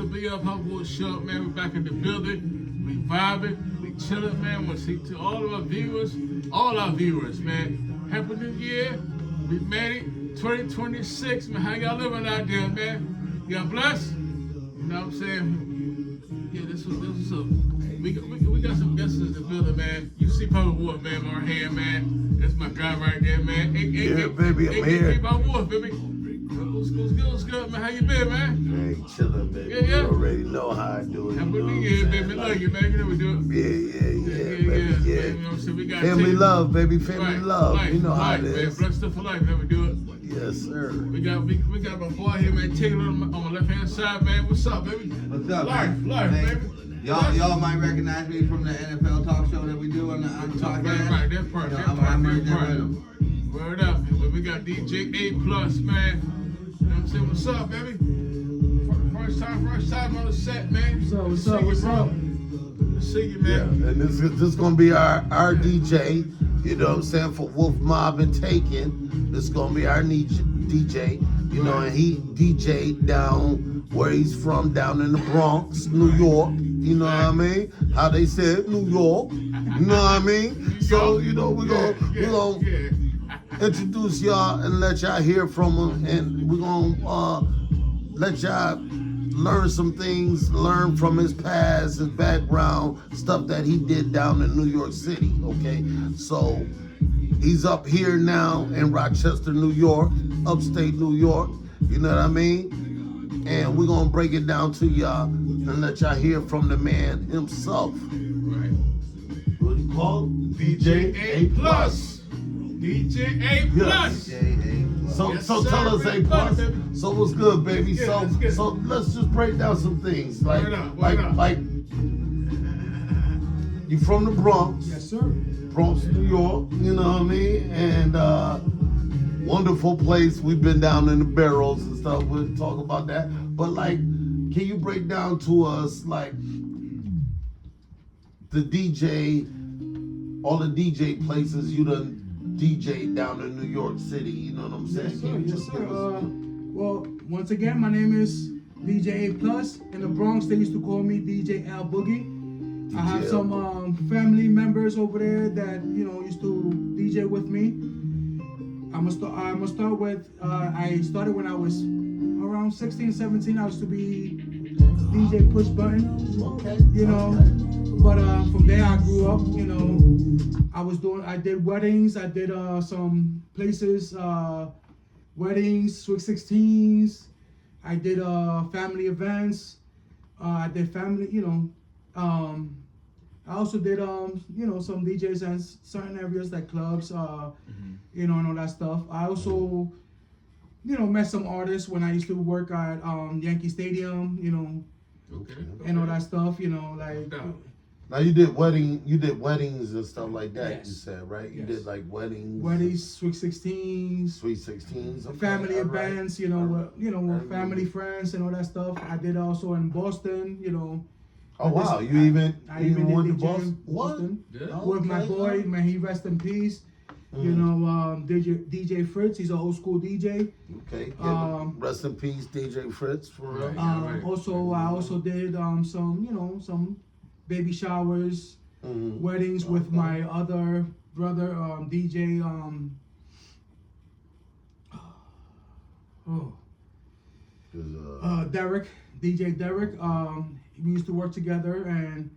bl&pappawolfshow show, man. We back in the building. We vibing. We chilling, man. Want to see to all of our viewers, man. Happy New Year. We made it. 2026, man. How y'all living out there, man? Y'all blessed? You know what I'm saying? Yeah, this was a. We got some guests in the building, man. You see Papa Wolf, man, on our hand, man. That's my guy right there, man. Yeah, baby, I'm here. Hey, Papa Wolf, baby. What's good, man? How you been, man? Hey, chillin', baby. Yeah. You already know how I do it. Happy New Year, baby. Love you, man. You know we do it. Yeah, baby. You know what I'm saying? We got Family love, baby. Family love. Life, you know how life, it is. Man. Blessed for life, man. We do it. Yes, sir. We got my boy here, man. Taylor on my left hand side, man. What's up, baby? What's up, Life, man? baby. Y'all might recognize me from the NFL talk show that we do on the podcast. Right, that part. Word up, man. We got DJ Aplus, man. You know what I'm saying? What's up, baby? First time on the set, man. What's up? Good to see you, man. Yeah, and this gonna be our DJ. You know what I'm saying, for Wolf Mob and Taken. This is gonna be our DJ. You know, and he DJ'd down where he's from, down in the Bronx, New York. You know what I mean? How they said New York. You know what I mean? So, you know, we're gonna introduce y'all and let y'all hear from him, and we're gonna let y'all learn some things, learn from his past, his background, stuff that he did down in New York City, okay? So he's up here now in Rochester, New York, upstate New York, you know what I mean? And we're gonna break it down to y'all and let y'all hear from the man himself. Right. What do you call him? DJ Aplus. DJ Aplus. So Yes, tell sir. us A plus. So what's good, baby? Yeah, let's get it. So let's just break down some things. Like Word up. like you from the Bronx. Yes, sir. Bronx, New York, you know what I mean? And wonderful place. We've been down in the barrels and stuff. We'll talk about that. But like, can you break down to us like the DJ, all the DJ places you done DJ down in New York City, you know what I'm saying? Yes, Can you sir. just give us Well, once again, my name is DJ Aplus. In the Bronx, they used to call me DJ Al Boogie. I have DJ some family members over there that used to DJ with me. I'm gonna start with. I started when I was around 16, 17. I used to be DJ Push Button. Okay. But from there I grew up. I did weddings. I did some places, weddings, Sweet 16s. I did family events. I did family. I also did some DJs in certain areas like clubs. And all that stuff. I also met some artists when I used to work at Yankee Stadium. Okay. And all that stuff. Now you did weddings and stuff like that. Yes. You said, right? You Yes. did like weddings, Sweet 16s, Sweet 16s, okay, family all right. events. With family friends and all that stuff. I did also in Boston. Oh wow, you even went to Boston? Boston. Yeah. With my boy, man, he rest in peace. DJ Fritz, he's an old school DJ. Okay. Yeah, rest in peace, DJ Fritz. For real. Right. Also, I also did some baby showers, weddings with my other brother, DJ. Derek, DJ Derek. We used to work together, and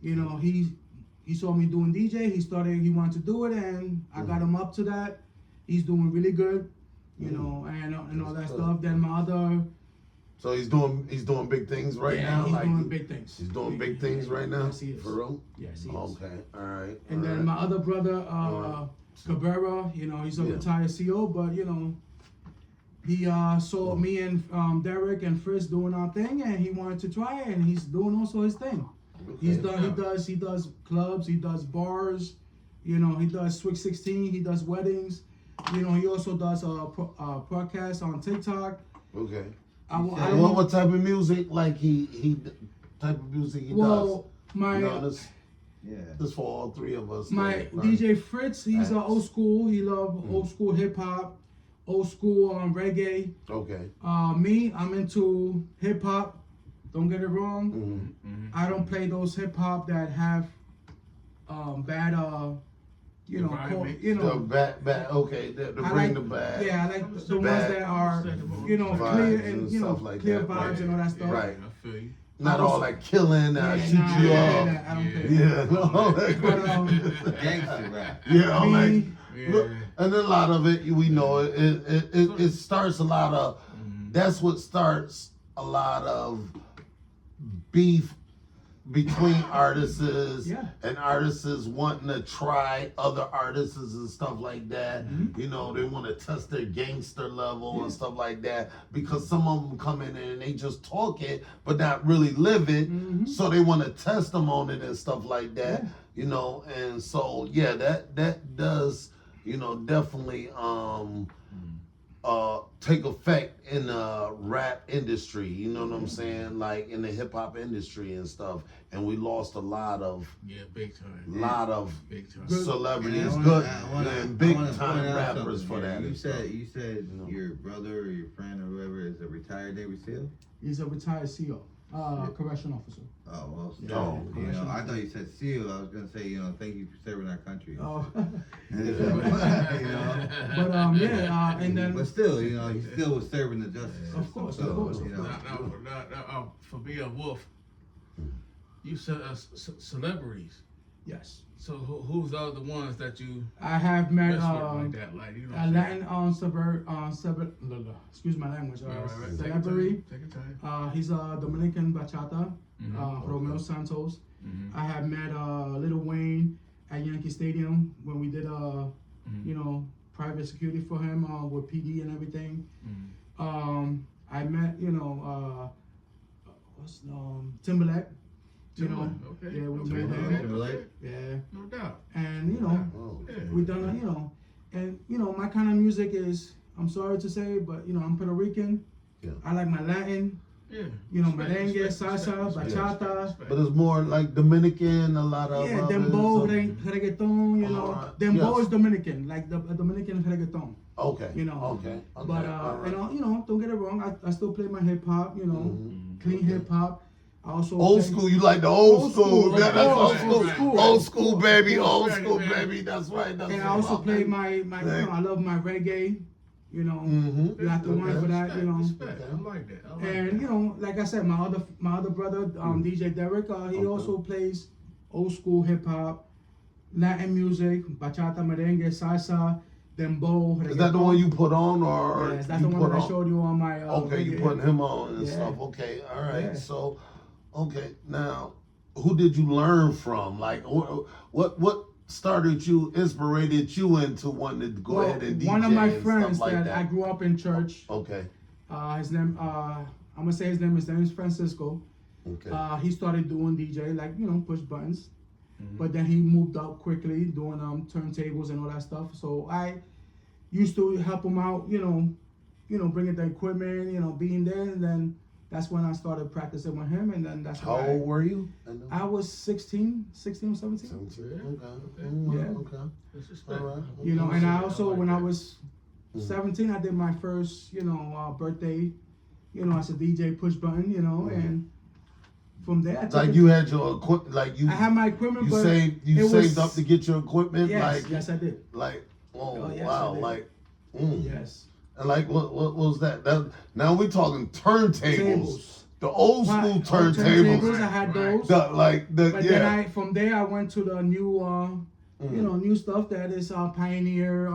he saw me doing DJ. He wanted to do it, and I got him up to that. He's doing really good, and all that stuff. Then my other. So he's doing big things right now. He's doing big things. He's doing big things right now. Yes, he is. For real. Yes, he is. Okay. All right. And then my other brother, Cabrera, he's a retired CO, but he saw me and Derek and Fritz doing our thing, and he wanted to try it, and he's doing also his thing. Okay. He does clubs, he does bars, he does Sweet 16, he does weddings, he also does a podcast on TikTok. Okay. What type of music like he type of music he does? This for all three of us. My DJ Fritz, he's old school. He love old school hip hop, old school reggae. Okay. Me, I'm into hip hop, Don't get it wrong. Mm-hmm. I don't play those hip hop that have bad you know, Environment. The bad, okay, to I bring like, the bad. yeah, I like the ones Bad that are, you know, vibes clear and and, you know, stuff like clear that, vibes right. and all that stuff. Right. I feel you. Not I all also- that killing, shoot nah, you I up. don't play that. I don't play that. Yeah, no, But, Gangster rap. yeah, I'm like, Me- look, and a lot of it, we know it starts a lot of, that's what starts a lot of beef between artists Yeah. and artists wanting to try other artists and stuff like that. Mm-hmm. You know, they want to test their gangster level and stuff like that because some of them come in and they just talk it but not really live it. Mm-hmm. So they want to test them on it and stuff like that. Yeah. You know, and so yeah, that does, you know, definitely take effect in the rap industry, you know what I'm saying? Like in the hip hop industry and stuff. And we lost a lot of Big time. big time. celebrities, And good I wanna and big point time out rappers something for here. that. You and said stuff. you said know. your brother or your friend or whoever is a retired Navy SEAL. He's a retired CO, correction officer. Oh well, Yeah. still, you know, Correction I thought you said SEAL. I was gonna say, you know, thank you for serving our country. Oh, you know, but yeah, and then but still, you know, he still was serving the justice. Of course, system, of course. So, you know, Now, for being a wolf, you said celebrities. yes, So who's the other ones that you I have met mess with like that? Like, you know what a I'm Latin excuse my language, saying? Right. celebrity. Take your time. He's a Dominican bachata, Mhm. Romeo Santos. Mhm. I have met Lil Wayne at Yankee Stadium when we did you know, private security for him with PD and everything. I met, you know, Timberlake. You know, Okay. yeah, we Okay. met him. Timberlake. Yeah, No doubt. and you know, Oh. Yeah. we done, you know, and you know, my kind of music is, I'm sorry to say, but you know, I'm Puerto Rican. Yeah. I like my Latin, Yeah. you know, Respect, merengue, respect, salsa, respect, bachata. respect. But it's more like Dominican, a lot of Yeah, others, dembow, so- reggaeton, you know. Alright, Dembow yes. is Dominican, like the Dominican reggaeton. Okay. You know. Okay. But alright. and you know, don't get it wrong. I still play my hip hop, you know, clean hip hop. I also Old play- school, you like the old Old school. school, Yeah, of that's old course, school. old school. Old school, baby. Of Old course, school, right, baby. That's right. That's And I right. also play my you know, I love my reggae, you know. Mm-hmm. You have to wine for that, you know. Respect. I like that. I like And that. you know, like I said, my other brother, DJ Derek, he also plays old school hip hop, Latin music, bachata, merengue, salsa, dembow. Is that the one you put on, or Yes, that's you the one put that I on? showed you on my. Okay, you reggae. putting him on and Yeah. stuff. Okay, all right. Yeah. So, okay, now, who did you learn from? Like, what started you, inspirated you into wanting to go Well, ahead and DJ one of my and friends stuff like that I grew up in church. Okay, His name, I'm gonna say his name is Francisco. okay. He started doing DJ, like, you know, push buttons. But then he moved up quickly doing turntables and all that stuff. So I used to help him out, you know, bringing the equipment, you know, being there. And then that's when I started practicing with him. And then that's How when old were you? I was 16 or 17. 17. Okay. Yeah. Okay. That's respect. All right. You know, and I also, like when I that. was 17, I did my first, you know, birthday, you know, as a DJ push button, you know, and from there, I took Like it- you had your equipment, like you. I had my equipment, You but saved. You it saved was- up to get your equipment. Yes, Like. yes, I did. Like. Oh, Oh, yes, wow. I did. Like. Yes. And like what was that? Now we talking turntables. Tables. The old school Right, turntables. I had Right. those. But yeah. then from there I went to the new, you know, new stuff that is Pioneer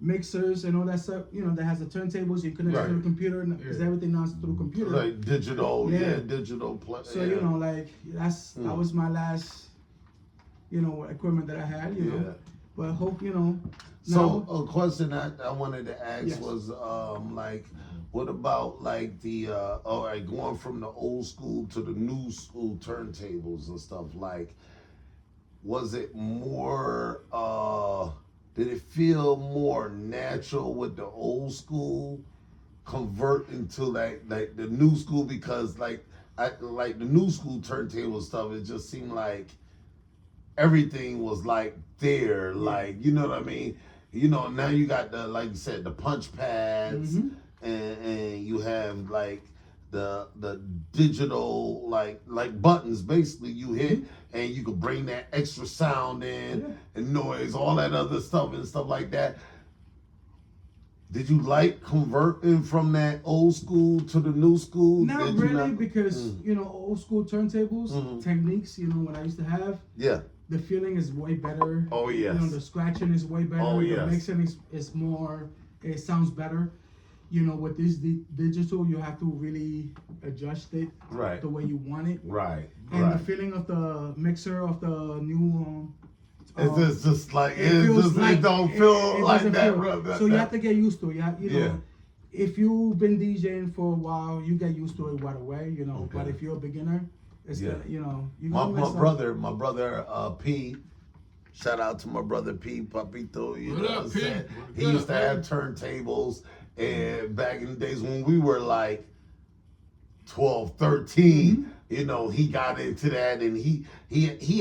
mixers and all that stuff. You know, that has the turntables. You connect Right. to the computer because everything now is through computer. Like digital, yeah, Yeah. digital play. So yeah. you know, like that was my last, you know, equipment that I had. You know, Yeah. but hope you know. So now, a question I wanted to ask Yes. was like, what about like the all right, going from the old school to the new school turntables and stuff, like was it more did it feel more natural with the old school convert into like the new school, because like the new school turntable stuff, it just seemed like everything was like there, like, you know what I mean? You know, now you got the, like you said, the punch pads, and you have like the digital like buttons basically you hit and you could bring that extra sound in and noise, all that other stuff and stuff like that. Did you like converting from that old school to the new school? Not really, because old school turntables techniques. What I used to have. Yeah. The feeling is way better. Oh yes. The scratching is way better. Oh yes. The mixing is more. It sounds better. With this digital, you have to really adjust it right the way you want it. Right. And the feeling of the mixer of the new. It's just like it don't feel it like that. So you have to get used to it. If you've been DJing for a while, you get used to it right away. Okay. But if you're a beginner, it's my brother P. Shout out to my brother P. Papito. What up, P? He used to have turntables, and back in the days when we were like 12, 13. He got into that, and he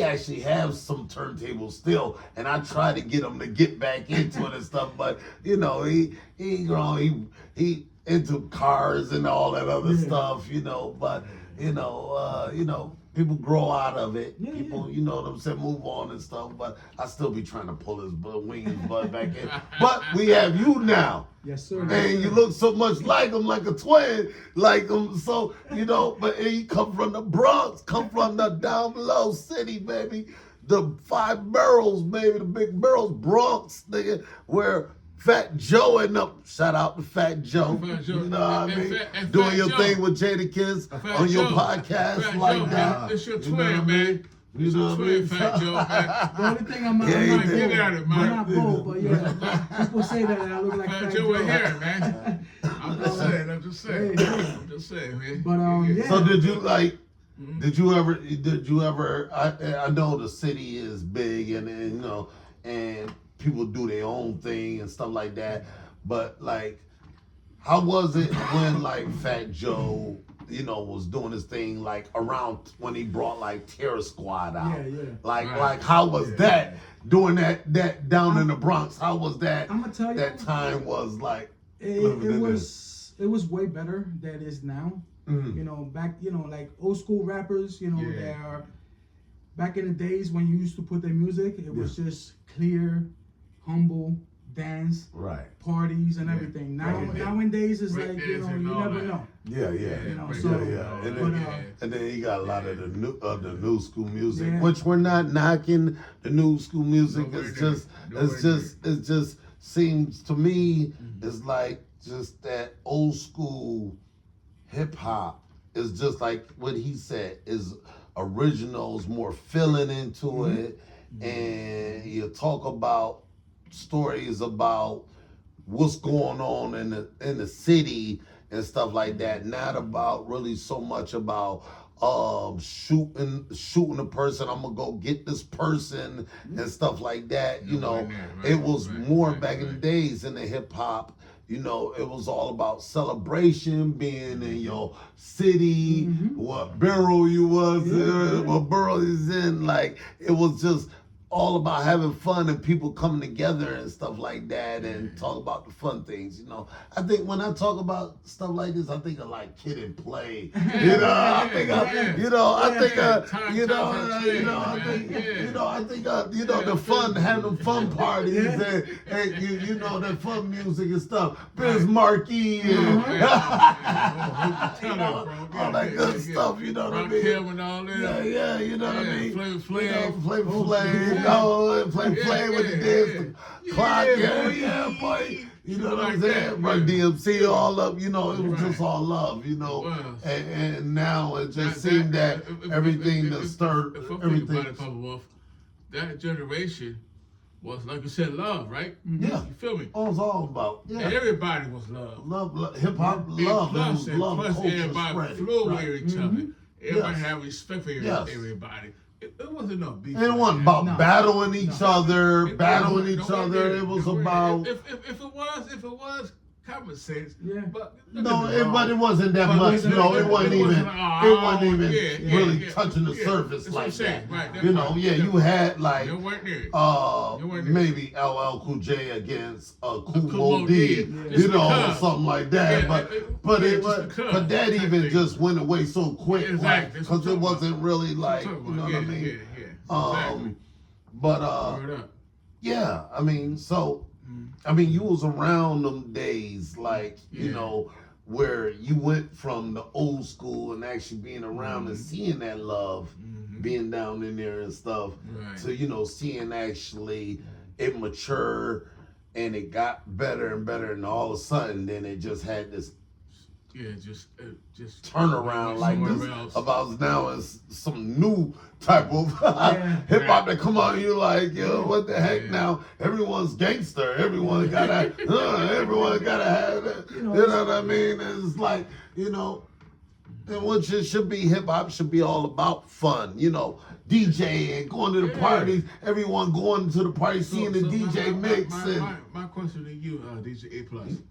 actually has some turntables still, and I try to get him to get back into it and stuff, but he into cars and all that other stuff, but people grow out of it. People, you know what I'm saying, move on and stuff, but I still be trying to pull his wings back in. But we have you now. Yes, sir. And you look so much like him, like a twin, like him. So, but he come from the Bronx, come from the down below city, baby. The 5 boroughs, baby, the big boroughs, Bronx, nigga, where Fat Joe and up. Shout out to Fat Joe. You know what I mean? Doing your thing with Jadakiss on your podcast like that. It's your twin, man. You know what I mean? Fat Joe, man. The only thing I'm not get at it, man. I'm not bold, but people say that and I look like Fat Joe in here, man. I'm just saying, man. But So did you like? Did you ever? I know the city is big and and people do their own thing and stuff like that. But like, how was it when like Fat Joe, was doing his thing like around when he brought like Terror Squad out? Yeah. Like how was that doing that down in the Bronx? How was that? I'm gonna tell you that time was like. It was way better than it is now. Back like old school rappers. They are back in the days when you used to put their music. It was just clear, humble, dance, parties and everything. Nowadays it's like you never know. And then you got a lot of the new school music, which we're not knocking the new school music. It just seems to me it's like just that old school hip hop is just like what he said is originals, more feeling into it, and you talk about stories about what's going on in the city and stuff like that. Not about really so much about shooting a person. I'm gonna go get this person and stuff like that. It was more back in the days in the hip hop. It was all about celebration, being in your city, what borough you was in, what borough is in. Like, it was just all about having fun and people coming together and stuff like that and talk about the fun things, I think when I talk about stuff like this, I think of like Kid and Play. I think the fun, having fun parties and the fun music and stuff. Biz Markie and all that good stuff, you know what I mean? And all that. Yeah, you know what I mean? Flavor Flav. Play with the dance, the clock, boy. You know what I'm saying? Run DMC all up, it was just all love, and now it just seemed that everything that stirred everything. About it, Papa Wolf, that generation was, like you said, love, right? Yeah. You feel me? All it was all about. Yeah. Everybody was love. Love, hip hop, love, plus culture everybody spread. flew with each other. Everybody had respect for everybody. It wasn't no beef. It wasn't about battling each other, It was about. If it was common sense. Yeah. But but it wasn't that much. wasn't- No, it wasn't even. It wasn't even yeah, really yeah, touching the yeah. surface That's what I'm like saying, that. right, that's You know, right, yeah, that's you right. had like You weren't there. maybe LL Cool J against Kool Mo Mo D, D, just you know, because. something like that. Yeah, but yeah, it just was, because. but that Type even thing. just went away so quick, Exactly, that's what because I'm it talking wasn't really like, Talking you know about. what I mean? Yeah. Exactly. But Word up. yeah, I mean, so I mean, you was around them days, like you Yeah. know, where you went from the old school and actually being around and seeing that love, being down in there and stuff, Right. to you know, seeing actually it mature and it got better and better, and all of a sudden, then it just had this Yeah, just turnaround like somewhere this else. about now is some new type of hip hop that come out. You like, yo, what the heck Yeah. now? Everyone's gangster. Everyone gotta have that. You know what I mean? It's like, you know, and what it should be, hip hop should be all about fun. You know, DJing, going to the parties, everyone going to the party, seeing the DJ mix. My question to you, DJ Aplus.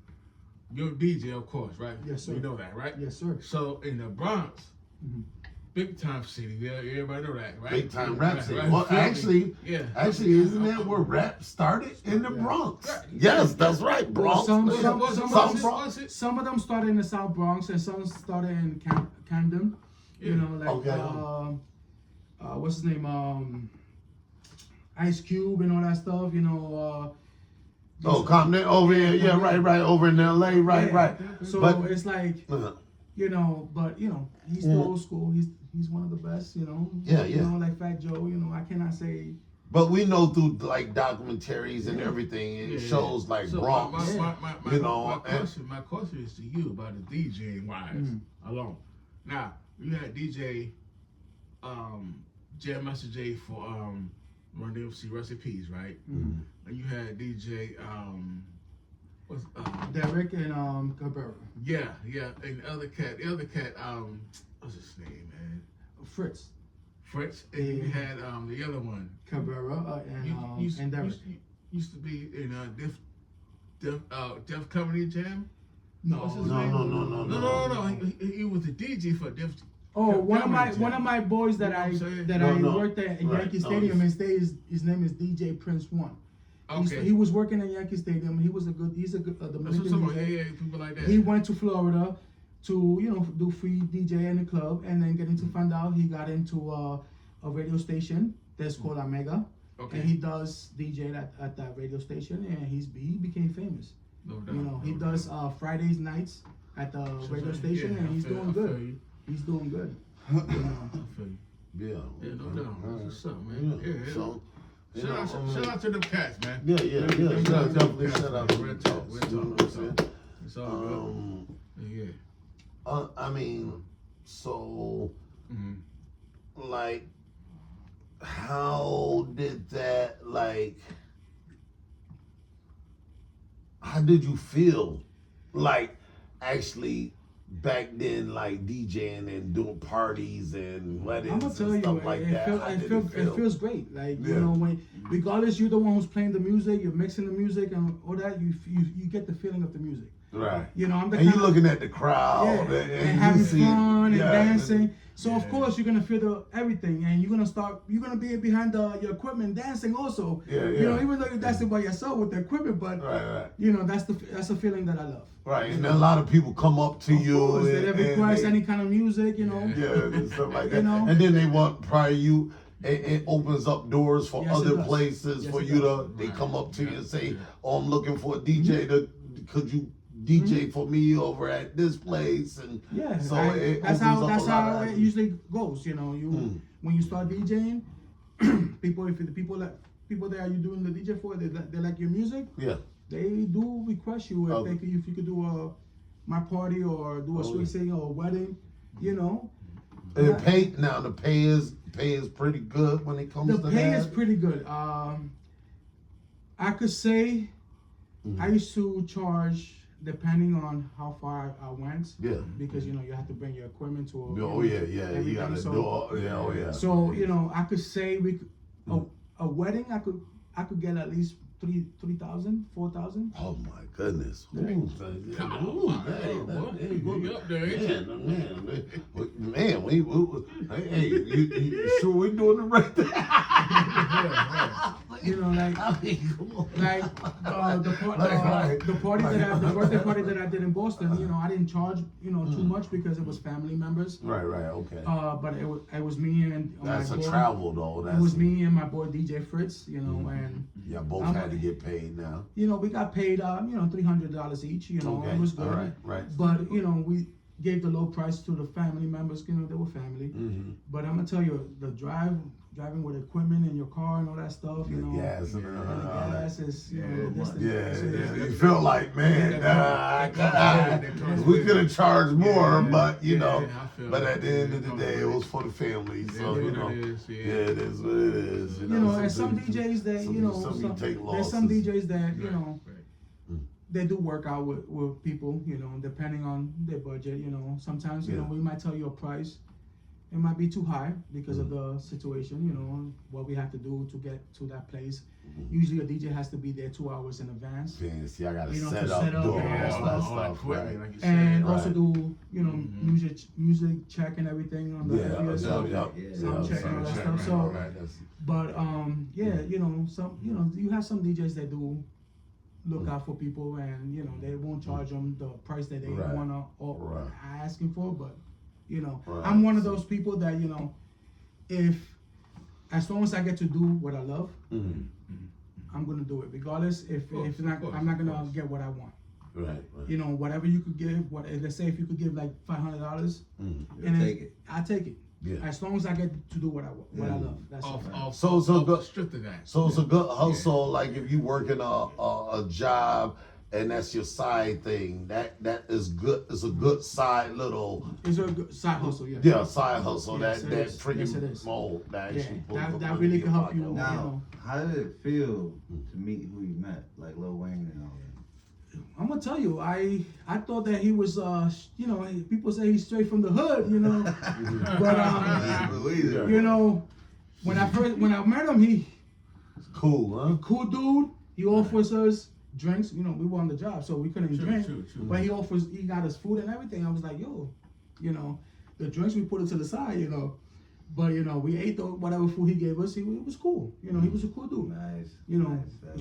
You're a DJ, of course, right? Yes, sir. You know that, right? Yes, sir. So in the Bronx, big time city, yeah, everybody know that, right? Big time rap scene. Right. Well, Philly. actually, isn't that where rap started? In the Bronx. Right. Yes, that's right, Bronx. Some Was it? of them started in the South Bronx and some started in Camden. You know, like what's his name? Ice Cube and all that stuff. You know. Compton over here, yeah, right, over in LA, right. So But it's like, you know, but you know, he's still old school. He's one of the best, you know. Yeah, You yeah. know, like Fat Joe. You know, I cannot say. But we know through like documentaries and everything, and shows like So Bronx, you know. My question is to you about the DJing wise alone. Now you had DJ, Jam Master J for Run DMC Recipes, right? And you had DJ Derek and Cabrera. Yeah, and the other cat, what's his name, man? Fritz. Fritz, and you had the other one, Cabrera and Derek. Used to be in Def Company Jam. No. What's his name? No. He was the DJ for Def. Oh, one Comedy of my boys that I worked at Yankee Stadium and his name is DJ Prince One. Okay. He was working at Yankee Stadium. He's a good Dominican DJ. People like that. He went to Florida to do free DJ in the club, and then getting to find out he got into a radio station that's called Omega. Okay. And he does DJ at that radio station, and he became famous. No doubt. You know, he does Fridays nights at the radio station, and he's doing good. He's doing good. You know. I feel you. Yeah, no doubt. What's up, man? Yeah. So, Shout out to them cats, man. Yeah. Definitely shout out to Real the talk. cats, you know what I'm saying? It's all good. Yeah. I mean, so, like, how did you feel, like, actually back then, like, DJing and doing parties and weddings I'm gonna tell and stuff you, like it that? feels great. Like, you know, when regardless you're the one who's playing the music, you're mixing the music and all that, you get the feeling of the music. Right. You know, I'm the and kind you're looking at the crowd and having you see, fun and dancing. and- So of course you're gonna feel everything, and you're gonna be behind your equipment dancing also. You know, even though you're dancing by yourself with the equipment, but Right. you know that's a feeling that I love. Right, and a lot of people come up to you Of course, and they request they- any kind of music, you know. and stuff like that. You know? And then they want prior you. It opens up doors for Yes, it other does. places Yes, for it you does. to. They come up to you and say, Yeah. "Oh, I'm looking for a DJ. Could you DJ for me over at this place?" And Yeah, so that's how opens up a lot of it usually goes. You know, when you start DJing, people that you doing the DJ for, they like your music. Yeah. They do request you if you could do my party or do a swing sing or a wedding. You know. And the pay is pretty good when it comes to that. The pay is pretty good. I could say I used to charge depending on how far I went. Yeah. Because you know you have to bring your equipment to. You gotta do all. So you know I could say a wedding I could get at least 3,000, 4,000. Oh my goodness. Come on, you up there, ain't you? Man, hey, you sure we doing the right thing? You know, like I mean, come on. the birthday party that I did in Boston. You know, I didn't charge too much because it was family members. Right, okay. But it was me and That's my a boy. travel though. It was me and my boy DJ Fritz. You know, and Yeah, both had to get paid now. you know, we got paid $300 each. You know, Okay, it was good. all right. But you know, we gave the low price to the family members. You know, they were family. Mm-hmm. But I'm gonna tell you, the driving with equipment in your car and all that stuff. You know, Gas and and the gas is you feel like, man, we could have charged more, but but at the end of the day, it was for the family, so it is what it is. You know, and some DJs that there's some DJs that they do work out with people, depending on their budget. Sometimes we might tell you a price. It might be too high because of the situation, what we have to do to get to that place. Usually a DJ has to be there 2 hours in advance. See, I gotta to set up, do all that stuff, right? And also do, music check and everything on the sound check and all that stuff. So, but you have some DJs that do look out for people, and they won't charge them the price that they wanna or asking for, but. I'm one of those people that, if as long as I get to do what I love, I'm gonna do it. Regardless if not, I'm not gonna get what I want. Right. Whatever you could give, let's say if you could give like $500, and take it. I take it. Yeah. As long as I get to do what I love. That's it. So it's a good hustle. Yeah. Like if you working a job and that's your side thing, that is good. It's a good side little. It's a good side hustle, yeah. Yeah, side hustle. Yes, that it is. pretty Yes, it is. mold. That actually put that money really in can your help you. pocket. Now, how did it feel to meet who you met, like Lil Wayne and all that? I'm gonna tell you, I thought that he was, people say he's straight from the hood, but when I met him, he Cool, huh? cool dude. He offers us drinks. We were on the job, so we couldn't drink. True. But he got us food and everything. I was like, yo, the drinks we put it to the side, But we ate whatever food he gave us. It was cool. He was a cool dude. Nice. I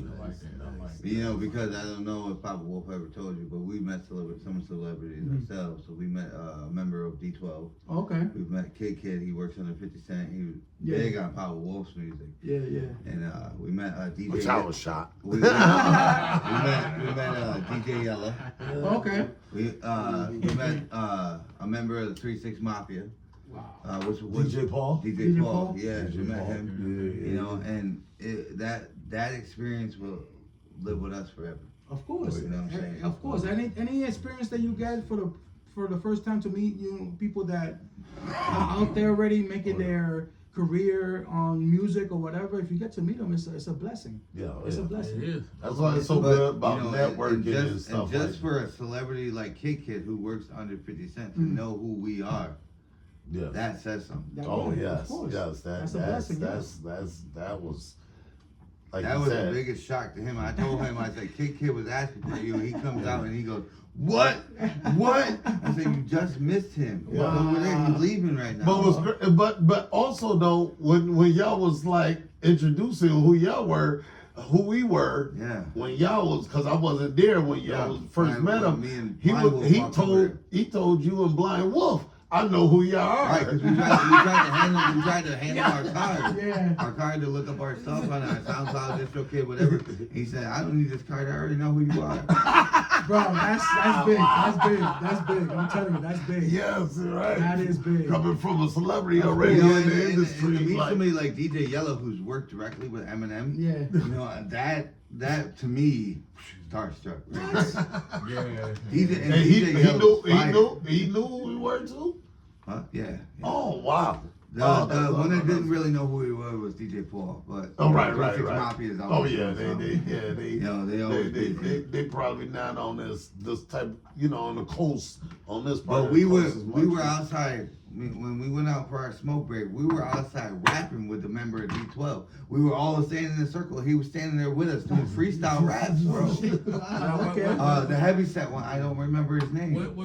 like that. Because I don't know if Papa Wolf ever told you, but we met some celebrities ourselves. So we met a member of D12. Okay. We met Kid. He works under 50 Cent. He was big on Papa Wolf's music. Yeah. And we met DJ. Which I was shot. We met DJ Yella. Okay. We met a member of the 3-6 Mafia. Wow. Which DJ Paul? DJ Paul. Paul? Yeah, DJ we met Paul. him. And that experience will live with us forever. Of course. You know what I'm saying? Of course. Any experience that you get for the first time to meet people that are out there already making their career on music or whatever, if you get to meet them, it's a blessing. Yeah, It's a blessing. It is. That's why it's so good about networking and stuff. And just for a celebrity like Kid who works under 50 Cent to know who we are, that says something. Yes. That's a blessing. That was. Like that was the biggest shock to him. I told him, I said, Kid was asking for you. He comes out and he goes, What? I said, you just missed him. He's over there. He's leaving right now. But also though, when y'all was like introducing who we were, when y'all was, because I wasn't there when y'all first met him. He told you and Blind Wolf, I know who y'all are. Right, because we tried to handle our card. Yeah. Our card to look up our stuff on our SoundCloud, DistroKid, whatever. He said, I don't need this card. I already know who you are. Bro, that's big. That's big. I'm telling you, that's big. Yes, right. That is big. Coming from a celebrity already in the industry. And meet somebody like DJ Yella who's worked directly with Eminem. Yeah. That to me, starstruck. Yeah. He knew who we were too? Huh? Yeah. Oh wow. The one that didn't really know who he was DJ Paul, but right. Mafia is always they probably not on this type, on the coast on this part. But we were outside when we went out for our smoke break. We were outside rapping with the member of D12. We were all standing in a circle. He was standing there with us doing freestyle raps, bro. The heavy set one, I don't remember his name. What it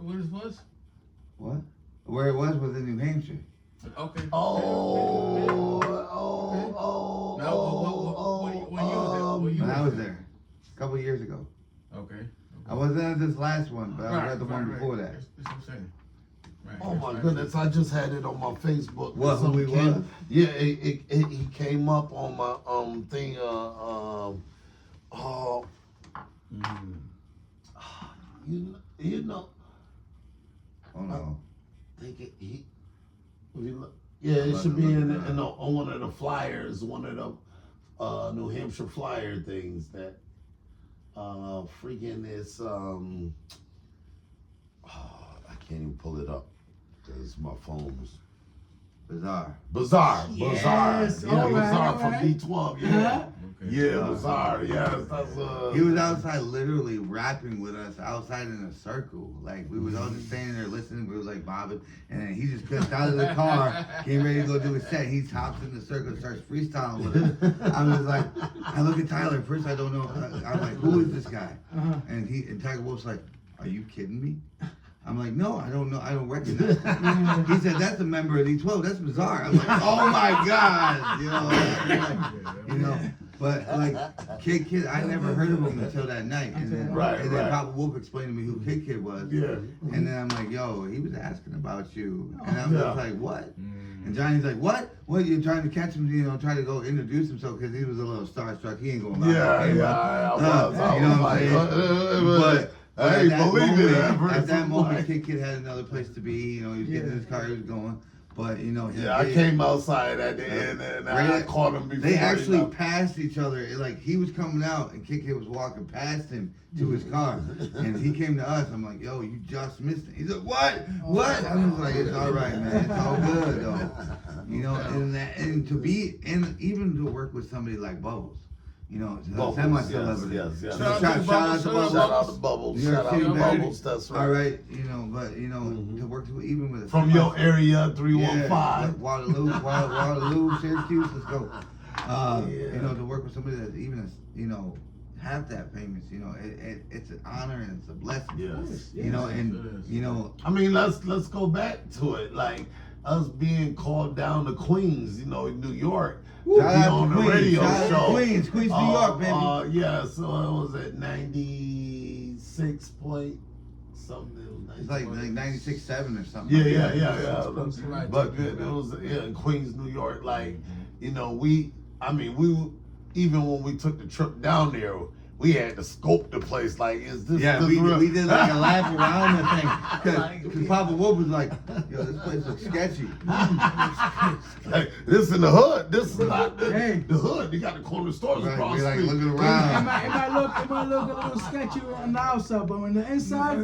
was? What? Where it was in New Hampshire. Okay. When I was there a couple years ago. Okay. I wasn't at this last one, but I was at the one before that. That's what I'm saying. Right. Oh my goodness! I just had it on my Facebook. What? Who he was? Yeah, he came up on my thing. You know. Oh no. It should be on one of the flyers, one of the New Hampshire flyer things that freaking is I can't even pull it up because my phone's Bizarre. Yes, Bizarre alright. from D12, yeah. Yeah, Bizarre, yes, that's He was outside literally rapping with us outside in a circle. Like we was all just standing there listening, we was like bobbing, and then he just gets out of the car, getting ready to go do his set. He hops in the circle and starts freestyling with us. I'm just like, I look at Tyler, first I don't know, I'm like, who is this guy? And Tiger Wolf's like, are you kidding me? I'm like, no, I don't know, I don't recognize him. He said, that's a member of D12, that's bizarre. I'm like, oh my God, you know. But like Kid, I never heard of him until that night, and then Papa Wolf explained to me who Kid was. Yeah. And then I'm like, yo, he was asking about you, and I'm just like, what? And Johnny's like, what? What, you trying to catch him? Try to go introduce himself because he was a little starstruck. He ain't gonna lie. I was like, but I ain't believe it. At that moment, Kid had another place to be. He was getting in his car, he was going. But I came outside at the end and I caught him before. They actually passed each other. Like he was coming out and Kid was walking past him to his car, and he came to us. I'm like, yo, you just missed it. He's like, what? What? I'm just like, it's all right, man. It's all good though. And to be even to work with somebody like Bubbles. Semi-celebrity. Yes. Shout out to Bubbles. Shout out to Bubbles. Shout out to Bubbles. That's right. All right, to work even with from your area, 315. Waterloo, Syracuse. Let's go. To work with somebody that's even have that famous. It's an honor and it's a blessing. Yes. I mean, let's go back to it. Like us being called down to Queens, New York. Shout out on to the radio show. Queens, New York, baby. So it was at 96 point something. It's like 96.7 or something. Yeah. But it was in Queens, New York. Like, we even when we took the trip down there, we had to scope the place. Like, is this? Yeah, this we real? did like a lap around the thing. Cause Papa Wolf was like, yo, this place looks sketchy. Like, this in the hood. This is not the hood. You got the corner stores across the like street. looking It around. might look a little sketchy on the outside, but on the inside,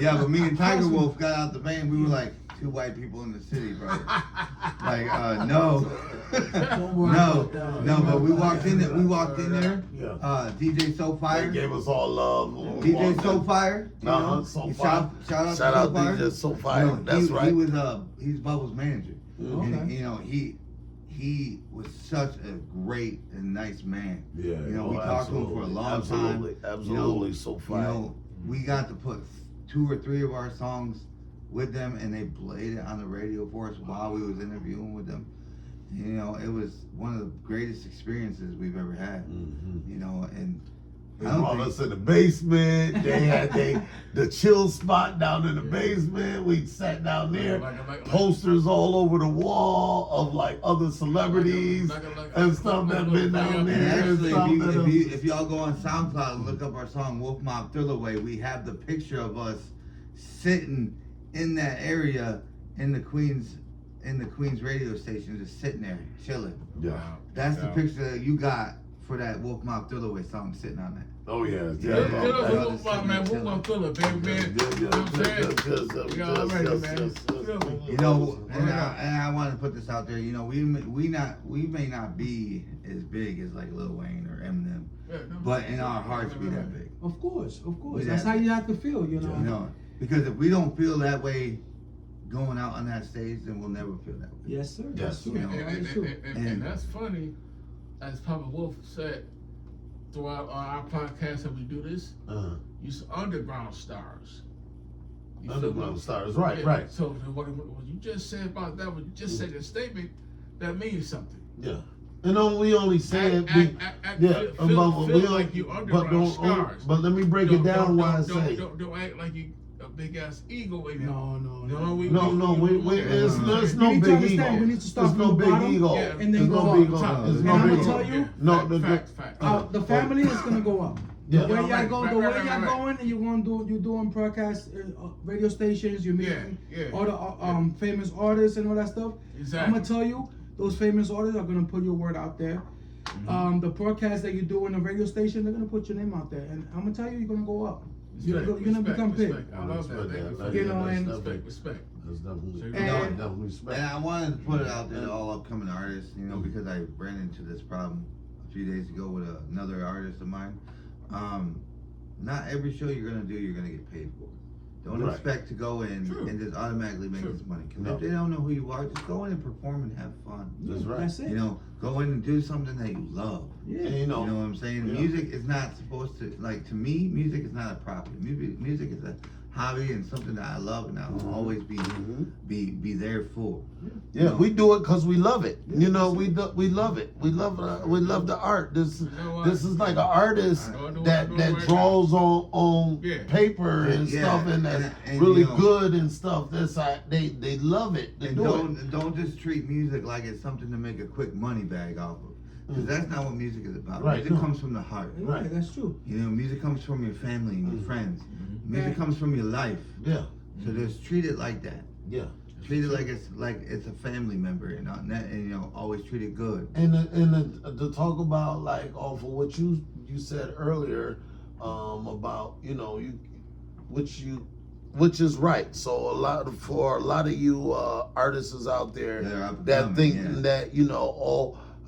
Yeah, but me and Tiger Wolf got out the van. We were like, two white people in the city, bro. Like, no. No, but we walked in there. DJ So Fire. They gave us all love. DJ So Fire. So Fire. Shout out DJ So Fire. That's right. He's Bubbles' manager. Okay. And he was such a great and nice man. Yeah. We talked to him for a long time. Absolutely. So Fire. We got to put 2 or 3 of our songs with them, and they played it on the radio for us while we was interviewing with them. It was one of the greatest experiences we've ever had. And they brought us in the basement. They had the chill spot down in the basement. We sat down there. Posters all over the wall of like other celebrities and stuff that been down there. Actually, if y'all go on SoundCloud and look up our song Wolf Mob Thrillaway, we have the picture of us sitting in that area in the Queens radio station, just sitting there chilling. Yeah. That's the picture that you got for that Wolf Mob Thriller song sitting on that. Oh yeah, Get us a Wolf Mob, man. Wolf Mob Thriller, baby, man. You know what I'm saying? You already, man. Feel me? You know, and I want to put this out there. You know, we may not be as big as like Lil Wayne or Eminem, but in our hearts we that big. Of course. We That's that how you have to feel, you know. You know, because if we don't feel that way going out on that stage, then we'll never feel that way. Yes, sir. Yes. That's true. You know, That's true. And that's funny, as Papa Wolf said throughout our podcast that we do this. You underground stars. You feel Underground me? stars, right, Yeah. right. So what you just said about that, what you just said in statement, that means something. Yeah. And we only said Feel like you underground stars. But let me break it down why I say. Don't act like you a big ass ego in there. No. There's We no need to big understand, ego. we need to start There's no from the big bottom, ego. yeah, and then There's go no up. big ego. Top. There's And no I'ma big tell ego. you, No, facts. The family is gonna go up. Yeah. The way y'all Right, go, right, the way right, y'all right. going, and you're doing broadcast radio stations. You're meeting Yeah. all the famous artists and all that stuff. Exactly. I'm gonna tell you, those famous artists are gonna put your word out there. The broadcast that you do in the radio station, they're gonna put your name out there, and I'm gonna tell you, you're gonna go up. You're gonna become big. I love that. You know, and respect. There's definitely And- respect. And I wanted to put it out there to all upcoming artists, you know, because I ran into this problem a few days ago with another artist of mine. Not every show you're gonna do, you're gonna get paid for. Don't Right. expect to go in True. and just automatically make this money. 'Cause No. if they don't know who you are, just go in and perform and have fun. That's right. That's it. You know, go in and do something that you love. Yeah. And, You know what I'm saying? Yeah. Music is not supposed to, like, to me, music is not a profit. Music is a hobby and something that I love and I'll always be there for. Yeah, You know? we do it because we love it. You know, we love it. We love the art. This know what? is like an artist I know that what I'm doing right draws on Yeah. paper and Yeah, stuff, and that's and, really you know, good and stuff. That's they love it. They And do it. don't just treat music like it's something to make a quick money bag off of. Because that's not what music is about. Right, Music no. comes from the heart. Yeah, Right. that's true. You know, music comes from your family and your friends. Music comes from your life. Yeah, So just treat it like that. yeah. Treat it like it's a family member, and you know, always treat it good. And to talk about like off of what you said earlier, about which is right. So for a lot of you artists out there That are up and that coming, thinking yeah. that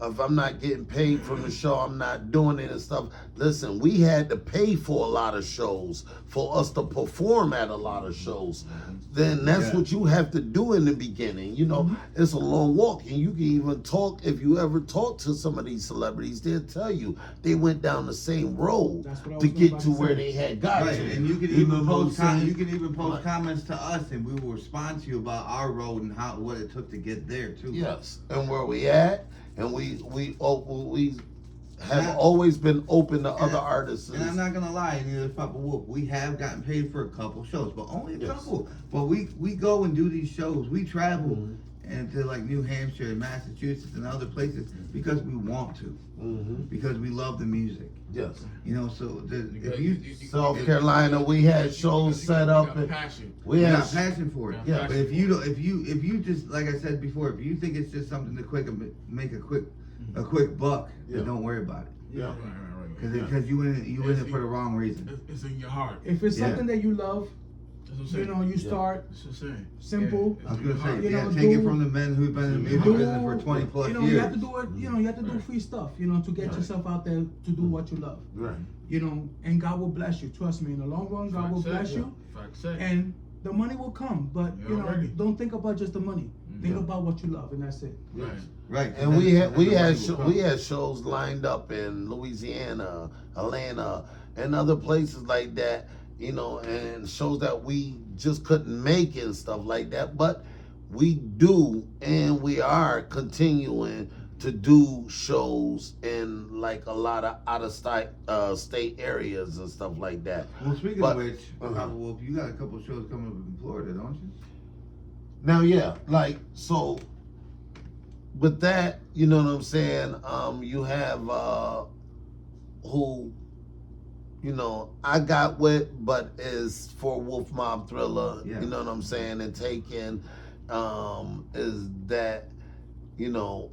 if I'm not getting paid from the show, I'm not doing it and stuff. Listen, we had to pay for a lot of shows for us to perform at a lot of shows. Then that's Yeah. what you have to do in the beginning. You know, it's a long walk, and you can even talk. If you ever talk to some of these celebrities, they'll tell you they went down the same road That's what I to was get about to to where say. they had got Right, to. and you can know even what I'm post saying? you can even post Right. comments to us, and we will respond to you about our road and what it took to get there too. Yes, and where we at, and we have Yeah. always been open to And other I- artists. And I'm not gonna lie, neither is Papa Wolf. We have gotten paid for a couple shows, but only a Yes. couple. But we go and do these shows. We travel Mm-hmm. into like New Hampshire and Massachusetts and other places because we want to, because we love the music. Yes. You know, so if You- you South if- Carolina, we had shows set up. got And passion. we you had got passion for it. Yeah. But if you don't, if you just like I said before, if you think it's just something to make a quick buck, Yeah. then don't worry about it. yeah. Right. Because you in it for the wrong reason. It's in your heart. If it's Yeah. something that you love, That's what I'm you saying. know, you start That's what I'm saying. simple. Yeah, I was it's in your gonna say, heart. You know, take it do- from the men who've been in the music do- business for 20 plus you know, years. you have to do it. You know, you have to do free stuff. You know, to get yourself out there to do what you love. Right. You know, and God will bless you. Trust me. In the long run, God will bless you, Fact said. and the money will come. But Yeah, you know, already. don't think about just the money. Think Yeah. about what you love, and that's it. Right. Right. And we had shows lined up in Louisiana, Atlanta, and other places like that. You know, and shows that we just couldn't make and stuff like that. But we do, and we are continuing to do shows in like a lot of out of state areas and stuff like that. Well, speaking But- of which, Papa Wolf, you got a couple of shows coming up in Florida, don't you? Now, yeah, like, so with that, you know what I'm saying? You have who, you know, I got with, but is for Wolf Mob Thriller, Yeah. you know what I'm saying? And taken, is that, you know,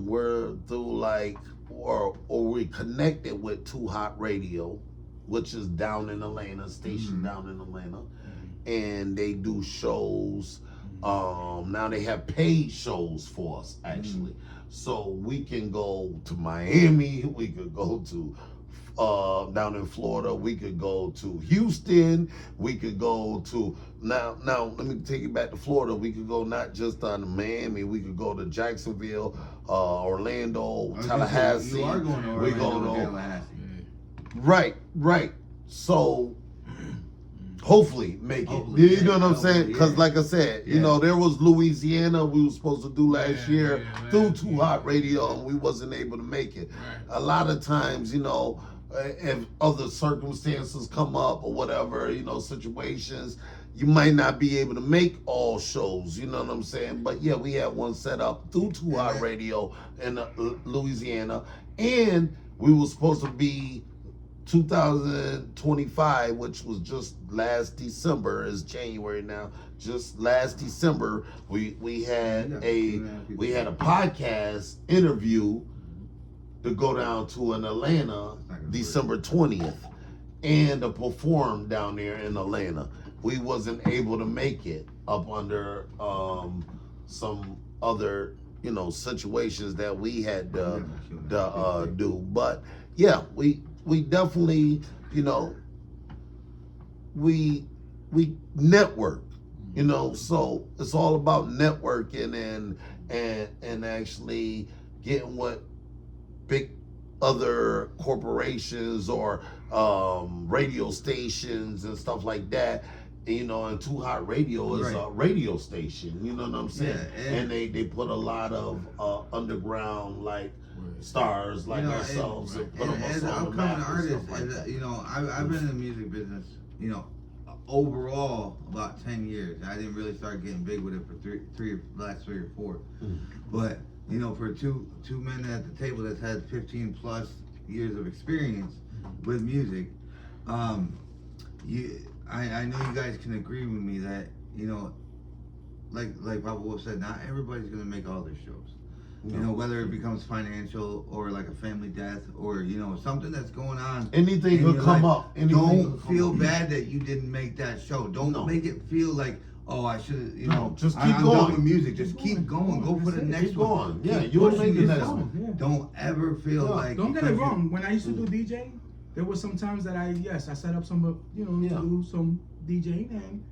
we're through like we connected with Too Hot Radio, which is down in Atlanta, stationed down in Atlanta, and they do shows. Now they have paid shows for us actually, so we can go to Miami, we could go to down in Florida, we could go to Houston, we could go to now let me take you back to Florida. We could go not just on to Miami, we could go to Jacksonville, Orlando, Tallahassee. You are going to we Orlando, go to Tallahassee. right. So hopefully make it. Hopefully, You know what I'm saying? Because yeah. like I said, you Yeah. know, there was Louisiana we were supposed to do last year through last Too year. Hot Radio, and we wasn't able to make it. Right. A lot of times, you know, if other circumstances come up or whatever, you know, situations, you might not be able to make all shows, you know what I'm saying? But yeah, we had one set up through Too Hot Radio in Louisiana, and we were supposed to be 2025, which was just last December, is January now. Just last December, we had a podcast interview to go down to in Atlanta, December 20th, and to perform down there in Atlanta. We wasn't able to make it up under some other, you know, situations that we had to do. But yeah, we definitely, you know, we network, you know, so it's all about networking and actually getting what big other corporations or radio stations and stuff like that. You know, and Too Hot Radio is a radio station, you know what I'm saying? Yeah, and they put a lot of underground like stars like ourselves and put them as on an the upcoming map and artist, stuff like that. you know, I've been in the music business, you know, overall about 10 years. I didn't really start getting big with it for last three or four. But you know, for two men at the table that's had 15 plus years of experience with music, I know you guys can agree with me that, you know, like Papa Wolf said, not everybody's gonna make all their shows. You know, whether it becomes financial or like a family death or, you know, something that's going on. Anything could come up. Don't feel bad that you didn't make that show. Don't make it feel like, oh, I should, you know, just keep I'm going. done with music. Just keep going. Go for the next Keep one. going. Yeah, Keep you'll pushing make the next yourself. one. Yeah. Don't ever feel like. Don't get it because wrong. When I used to do DJ, there was some times that I set up some, you know, to do some DJing, and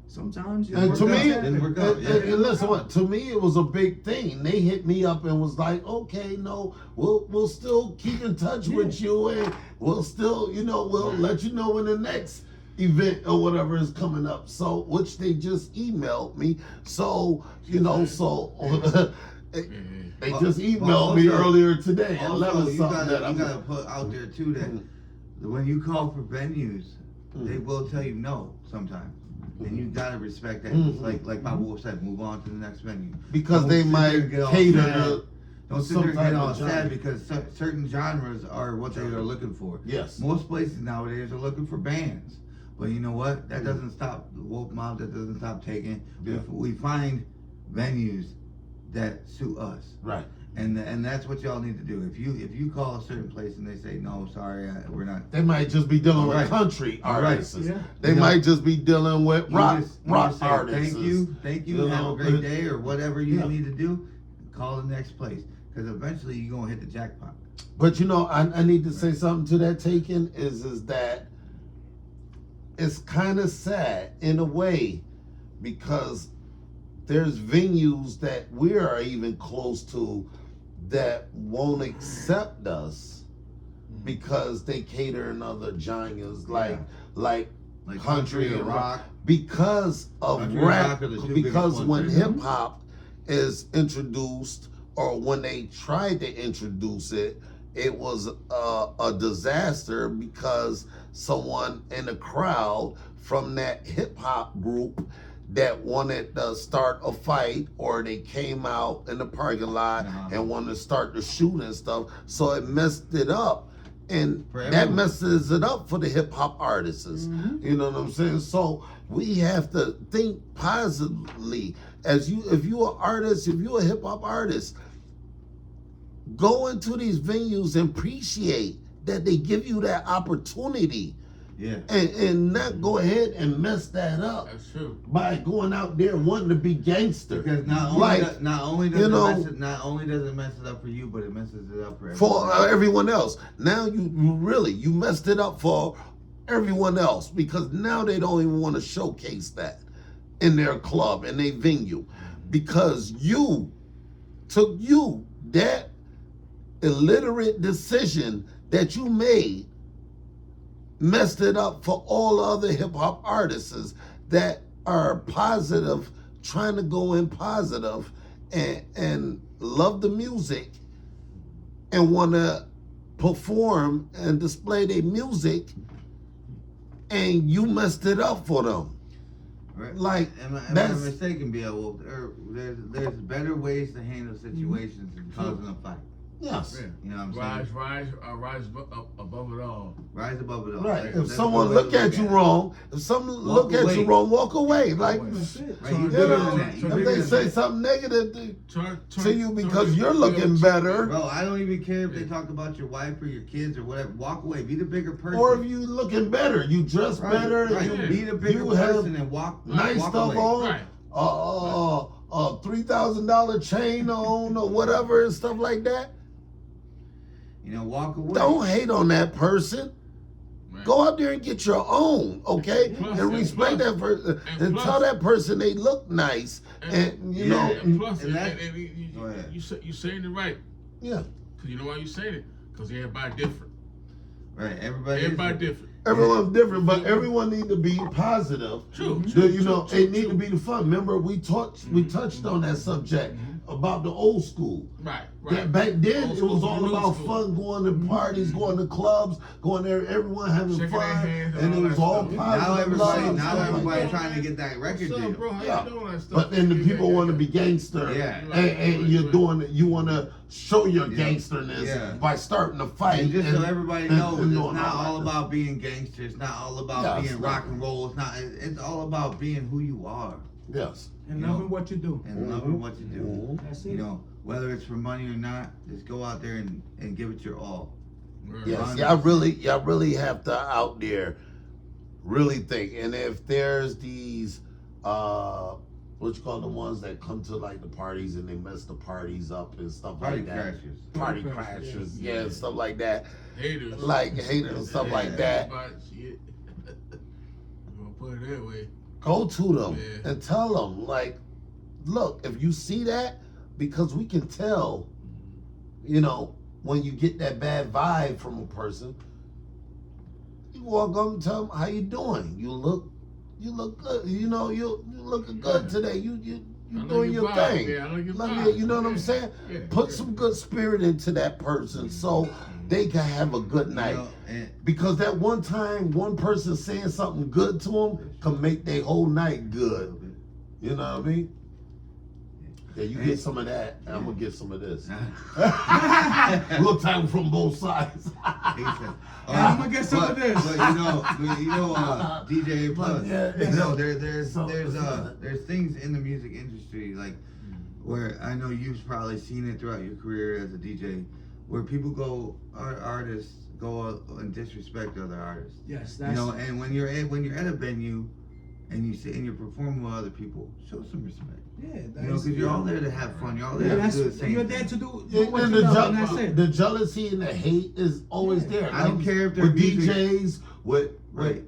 sometimes And to me, Didn't work out, yeah. and listen, what to me it was a big thing. They hit me up and was like, "Okay, no, we'll still keep in touch with you, and we'll still, you know, we'll let you know when the next event or whatever is coming up." So, which they just emailed me. So, you know, they just emailed me earlier today and let Also, us you something that gotta put out there too that when you call for venues, they will tell you no sometimes. And you gotta respect that. Just like Papa Wolf said, move on to the next venue. because Don't they sit there might and get all cater sad. to Don't sit some there and type get all of sad genre. because certain genres are what they are looking for. Yes. Most places nowadays are looking for bands. But you know what? That doesn't stop the Wolf Mob, that doesn't stop taking. Yeah. We find venues that suit us. Right. And that's what y'all need to do. If you call a certain place and they say no, sorry, we're not. They might just be dealing with Right. country Right. artists. Yeah. They You know, might just be dealing with You rock just say, artists. Thank you. You Have know, a great day or whatever you yeah. need to do. Call the next place because eventually you're gonna hit the jackpot. But you know, I need to say something to that. Taken is that it's kind of sad in a way because there's venues that we are even close to that won't accept us because they cater in other genres like country and rock because of Country and rap, rock are the two because biggest when ones. hip hop is introduced or when they tried to introduce it, it was a disaster because someone in the crowd from that hip hop group that wanted to start a fight or they came out in the parking lot and wanted to start to shoot and stuff. So it messed it up. And For that everyone. messes it up for the hip hop artists. You know what I'm saying? So we have to think positively. If you're an artist, if you're a hip hop artist, go into these venues and appreciate that they give you that opportunity. Yeah. And not go ahead and mess that up That's true. by going out there wanting to be gangster. Because not only does it mess it up for you, but it messes it up for everyone else. Now you messed it up for everyone else, because now they don't even want to showcase that in their club, in their venue, because you took that illiterate decision that you made, messed it up for all other hip-hop artists that are positive, trying to go in positive and love the music and want to perform and display their music, and you messed it up for them. Right. Like, am I mistaken, BL? There's better ways to handle situations than causing a fight. Yes. Yeah. You know what I'm saying? Rise above it all. Rise above it all. Right. Right? If someone look at you wrong, walk away. Like, That's it. Right, you you bigger know, than that. You if bigger they than say that. something negative to you because you're looking better, Bro, I don't even care if they talk about your wife or your kids or whatever. Walk away. Be the bigger person. or if you looking better, you dress better, Right. you Be the bigger you have person and walk nice walk stuff away. on, Right. $3,000 chain on or whatever and stuff like that. You know, walk away. Don't hate on that person. Right. Go out there and get your own, okay? Plus, and respect that person and tell that person they look nice, and you know, And plus, and that- you saying it right. yeah. Cause you know why you saying it? Cause everybody different. Right. Everybody Different. Everyone's different, but everyone need to be positive. True. You know, it need to be the fun. Remember, we touched on that subject about the old school. Right. That back then, Old it was school, all new about school. fun, going to parties, going to clubs, going there, everyone having Shaking their fun, hands and and it all was that all stuff. positive. Now love, everybody stuff like trying to get that record What's deal. up, bro? How Yeah. you doing that stuff? But then the people want to be gangster, Yeah. and you're doing it. You want to show your gangsterness Yeah. by starting a fight. And just so everybody knows, and it's doing not all all that. about being gangster. It's not all about Yeah, it's being not. rock and roll. It's not. It's all about being who you are Yes. And You loving know, what you do. and loving what you do. Mhm. That's it. You know, whether it's for money or not, just go out there and give it your all. Yes, y'all really have to out there really think. And if there's these what you call the ones that come to like the parties and they mess the parties up and stuff Party like that. crashers. Party Party crashers, crashers, yeah, and stuff like that. Haters. Like haters and stuff like that. But shit. I'm gonna put it that way. Go to them Yeah. and tell them, like, look, if you see that, because we can tell, you know, when you get that bad vibe from a person, you walk up and tell them, how you doing? You look good. You know, you looking good today. You I know doing you your vibe. thing. Yeah, I know your Let vibe. me, you know what I'm Yeah. saying? Yeah. Put some good spirit into that person so they can have a good night. You know, and Because that one time, one person saying something good to them can make their whole night good. You know what I mean? Yeah, you get some of that, and I'm gonna get some of this. We'll tackle from both sides. he said, I'm gonna get some of this. But DJ Aplus. Yeah. You know, there's things in the music industry like where I know you've probably seen it throughout your career as a DJ, where people artists go out and disrespect other artists. Yes, You that's know, and when you're at a venue and you sit and you're performing with other people, show some respect. yeah. You know, That's, because you're all there to have fun. You're all there yeah, to that's do the same you're thing. there to do And what the, you love, and that's it. the jealousy and the hate is always Yeah. there. I don't care if they're with music- DJs, with Right.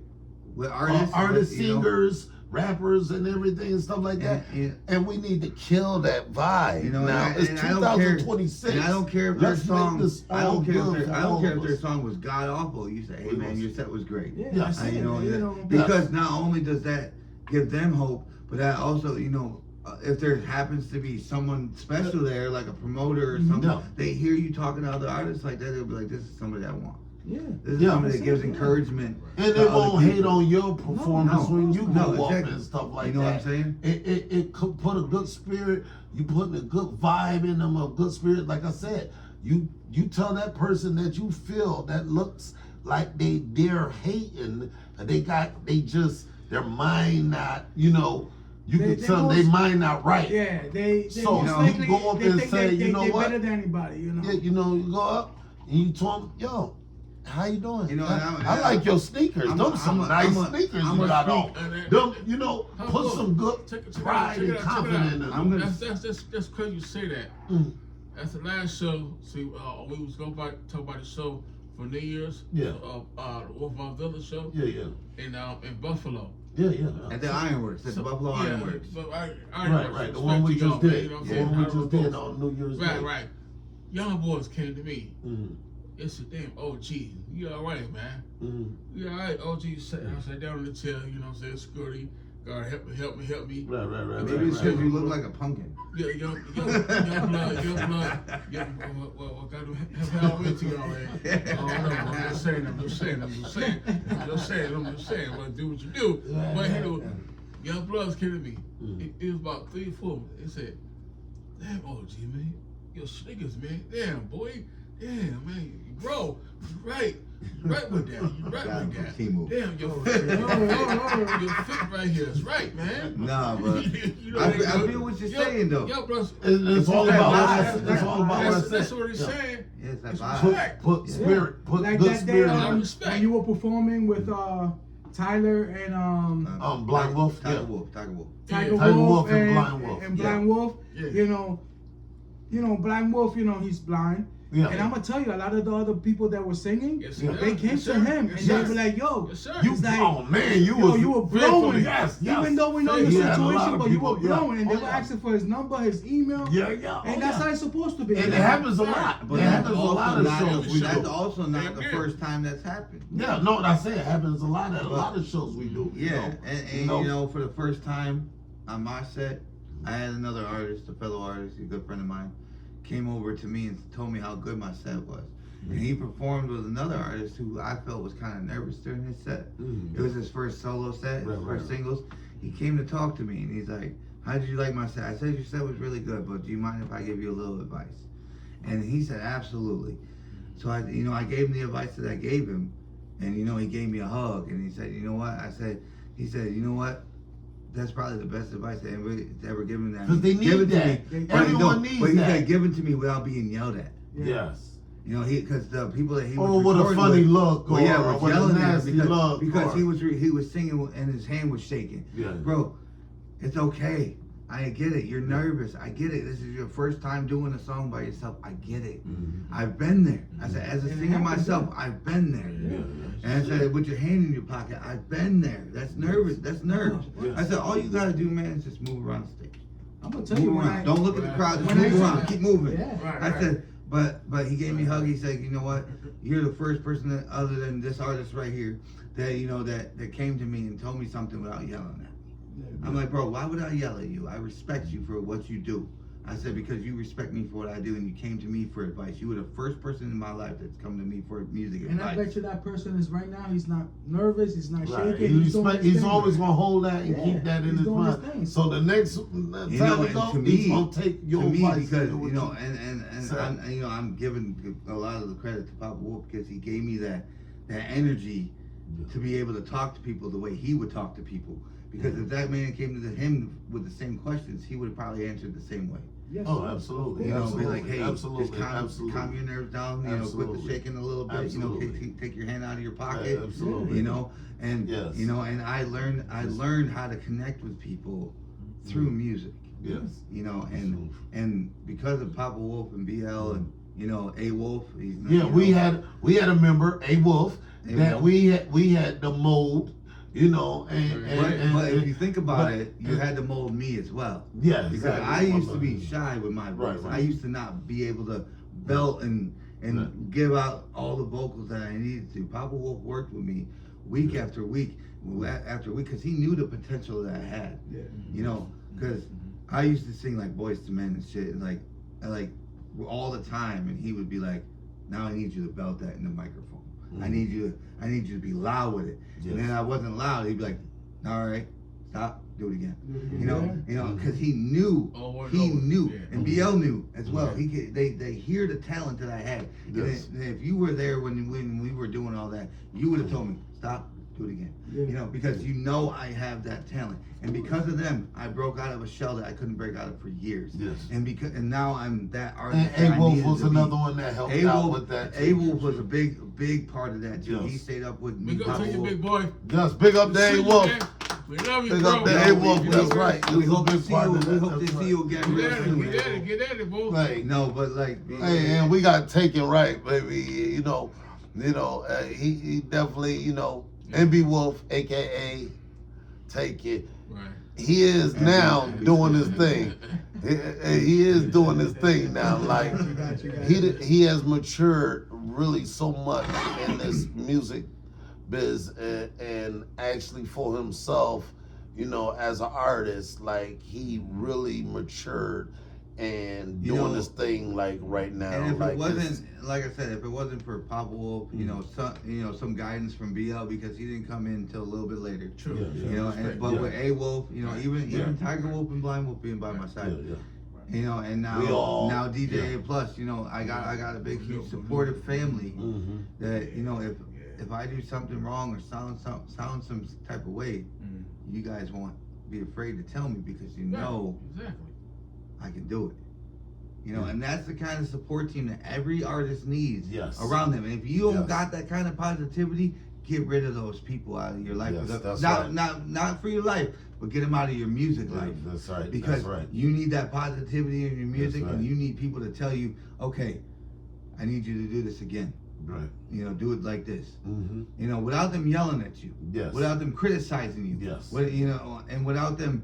With artists, you know, singers, rappers, and everything and stuff like that. And we need to kill that vibe. You know, now and it's I don't care. 2026. And I don't care if their Let's song. make this I all don't care. good If for I all don't care of if their us. song was god awful. You say, "Hey We man, must- your set was great." Yeah, Yes. that's it. You know, You that- know, because not only does that give them hope, but that also, you know, if there happens to be someone special there, like a promoter or something, Yeah. they hear you talking to other artists like that, they'll be like, "This is somebody I want. yeah. This is Yeah. somebody that That's gives it, yeah. encouragement." And to they other won't hate people. on your performance No, when you no, go up exactly. and stuff like You know that. what I'm saying? It could put a good spirit. You putting a good vibe in them, a good spirit. Like I said, you tell that person that you feel that looks like they're hating. They just their mind not, you know, you can tell they mind not right. Yeah, they So, most you likely, go up they and think say, they, you know they're what? better than anybody, you know. Yeah, you know, you go up and you tell them, yo, how you doing? You know, I like your sneakers. Those some nice sneakers I'm you a got on. speak. Them, you know, How put about- some good pride and confidence in I'm them. gonna- That's crazy you say that. Mm. That's the last show. See, we was going to talk about the show for New Year's. Yeah. The Wolf Village show. Yeah. In Buffalo. Yeah. At the Ironworks, at the Buffalo Ironworks. But Right. The one we just did. You know what I'm The saying? one we I just did wrote on New Year's Right, Day. right. Young boys came to me. Mm. It's a damn OG. You all right, man? Mm. You all right? OG I sat down in the chair, you know what I'm saying? Security guard, help me. Right. Maybe it's because you look like a pumpkin. Yeah, young blood. What got to have Halloween to you already? Oh, no, I'm just saying. Well, do what you do. But you know, young bloods came to me. It was about 3 or 4. They said, damn, OG, man. Your sneakers, man. Damn, boy. Damn, man. You grow. You right with that. Damn, your fit right here is right, man. Nah, but You know I they feel what you're saying, though. Yo, bro, It's all about what I said. that's It's all about what I said. That's what he's saying. Yes, that It's vibe. respect. Put spirit, put Like good that day spirit in I it. respect. when you were performing with Tyler and Blind Wolf, Tiger yeah. Wolf. Tiger Tiger Wolf Wolf and Blind Wolf. and Yeah. Blind Wolf, Yeah. you know, Blind Wolf, he's blind. Yeah. And I'm gonna tell you, a lot of the other people that were singing, Yes, Yeah. sir. they came Yes, to sir. him Yes, and they sir. were like, "Yo, Yes, sir. You, It's like, oh man, you were was blowing." Yes. Even though we know Yeah, your he had a lot situation, of but you people, were yeah. blowing, and they Oh, were yeah. asking for his number, his email, Yeah. and that's how it's supposed to be. And it happens a lot. But It that's happens a also lot of not, shows we that's do. also not the Yeah. first time that's happened. Yeah, no, I say it happens a lot at a lot of shows we do. you Yeah, know? and you know, for the first time on my set, I had another artist, a fellow artist, a good friend of mine, came over to me and told me how good my set was. And he performed with another artist who I felt was kind of nervous during his set. It was his first solo set, his Right, first right. singles. He came to talk to me and he's like, "How did you like my set?" I said, "Your set was really good, but do you mind if I give you a little advice?" And he said, "Absolutely." So I gave him the advice that I gave him, and he gave me a hug and he said, "You know what?" He said, "You know what? That's probably the best advice that anybody's ever given that." 'Cause they need Give it to that. me. Everyone needs But he that. said, "Give it to me without being yelled at." Yes. Because the people that he Or was with a recording funny with, look, well, yeah, or was with a yelling at him nasty because, look, because or- he was singing and his hand was shaking. Yeah. Bro, it's okay. I get it. You're nervous. I get it. This is your first time doing a song by yourself. I get it. I've been there. I said, as a It singer happens, myself, I've been there. And I said, with your hand in your pocket, I've been there. That's nervous. That's nerves. Yes. I said, all you gotta do, man, is just move around the stage. I'm gonna tell you Move when around. I Don't look at the crowd. Just when I move said around. that- Keep moving. Yeah. Right, I right. said, but he gave me a hug. He said, "You know what? You're the first person that, other than this artist right here, that that came to me and told me something without yelling at me." I'm like, "Bro, why would I yell at you? I respect you for what you do." I said, "Because you respect me for what I do, and you came to me for advice. You were the first person in my life that's come to me for music And I advice." bet you that person is right now. He's not nervous. He's not Right. shaking. He's, doing his he's thing. always gonna hold that and Yeah, keep that in he's his doing his mind. thing. So the next You time know, we and go, to me, he's gonna take your to me, advice. because and do what and Sir. I'm giving a lot of the credit to Papa Wolf because he gave me that energy to be able to talk to people the way he would talk to people. Because if that man came to him with the same questions, he would have probably answered the same way. Yes, Oh, sir. absolutely. You know, Absolutely. be like, hey, Absolutely. just calm your nerves down. Quit the Absolutely. shaking a little bit. Absolutely. Take your hand out of your pocket. Absolutely. And Yes. and I learned how to connect with people through music. Yes. And because of Papa Wolf and BL and A Wolf, We had a member, A Wolf, A that Wolf. we had the mold, But if you think about but- it, you had to mold me as well. Yeah, Because exactly. I used to be shy with my Right, voice. right. I used to not be able to belt and Right. give out all the vocals that I needed to. Papa Wolf worked with me week after week, because he knew the potential that I had. Yeah. Because I used to sing like Boys to Men and shit, and like all the time, and he would be like, "Now I need you to belt that in the microphone. I need you to be loud with it." Yes. And then I wasn't loud. He'd be like, "All right, stop, do it again." Yeah. Because he knew, Over and he over. knew, Yeah. and BL knew as well. Right. He could, they hear the talent that I had. Yes. And if you were there when we were doing all that, you would have told me, "Stop, do it again. Yeah. You know, because you know I have that talent, and because of them, I broke out of a shell that I couldn't break out of for years. Yes. And now I'm that artist. And that I A-Wolf needed was to be. another one that helped out with that. too. A-Wolf was a big part of that too. Yes. He stayed up with me. Big up to you, big boy. Yes, big up to See you, A-Wolf. man. We love you, Big bro. up to Yeah, A-Wolf. we- That's right. We He was a hope to big see part you. of that. We hope That's to right. see you again. Get real at it, soon. get at it, boy. Hey, No, but like, hey, and we got taken right, baby. He definitely, NB Wolf, aka Take It. Right. He is now doing his thing. He is doing his thing now. Like he has matured really so much in this music biz and actually for himself, as an artist, like he really matured and doing this thing like right now. And if like it wasn't, like I said, if it wasn't for Papa Wolf, Mm-hmm. some guidance from BL because he didn't come in until a little bit later. True. Yeah. But with A-Wolf, even Tiger Wolf and Blind Wolf being by my side. And now We all- now DJ Aplus, I got a big huge supportive family Mm-hmm. that if I do something wrong or sound some type of way, Mm. you guys won't be afraid to tell me because you know Exactly. I can do it. And that's the kind of support team that every artist needs Yes. around them. And if you don't Yes. got that kind of positivity, get rid of those people out of your life. Yes, that's not, right. not for your life, but get them out of your music life. That's right. Because That's right. you need that positivity in your music, right. and you need people to tell you, okay, I need you to do this again. Right. Do it like this. Mm-hmm. Without them yelling at you. Yes. Without them criticizing you. Yes. And without them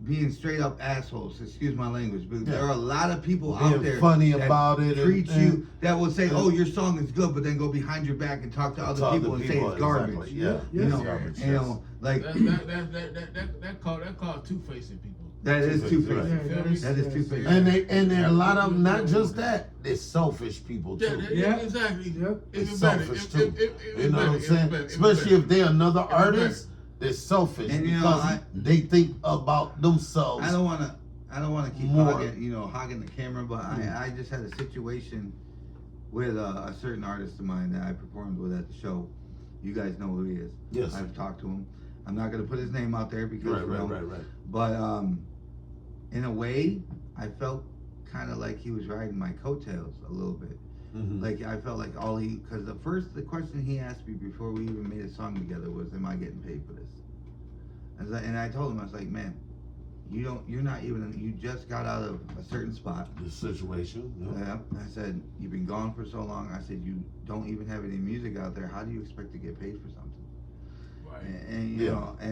being straight up assholes. Excuse my language, but there Yeah. are a lot of people Being out there funny that about it treat and- you that will say, "Oh, your song is good," but then go behind your back and talk to other people and say it's garbage. Exactly. Yeah. Yes. Garbage, You know, like That called two-facing people. that is Two-faced, two-faced. right. You feel me? That is two-faced. And there are a lot of them, not just that, they're selfish people too. Yeah, exactly. Yep. They're Even better. selfish too. Even You know what I'm better, saying? even better, Especially even if they're another Even better. artist, they're selfish And, because they think about themselves. I don't want to keep More. hogging the camera, but I just had a situation with a certain artist of mine that I performed with at the show. You guys know who he is. Yes. I've talked to him. I'm not gonna put his name out there because Right. But in a way, I felt kind of like he was riding my coattails a little bit. Mhm. Like I felt like because the question he asked me before we even made a song together was, "Am I getting paid for this?" And I told him, I was like, "Man, you just got out of a certain spot." The situation. Yeah. I said, "You've been gone for so long." I said, "You don't even have any music out there. How do you expect to get paid for something?" Right. And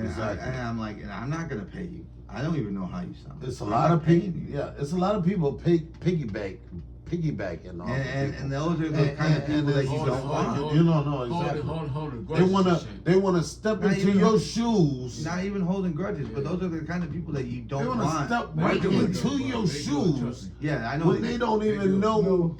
exactly. I'm like, and I'm not gonna pay you. I don't even know how you sound. It's a I'm lot not of people. paying you. Yeah, it's a lot of people piggybacking off. And those are the kind of people that you hold don't it, want. hold You don't know exactly. Hold it. They wanna step Not into even- your shoes. Not even holding grudges, but those are the kind of people that you They don't wanna want. step They right do it, into though, your bro. They do it, shoes trust me. Yeah, I know. when they don't They even do. know. No.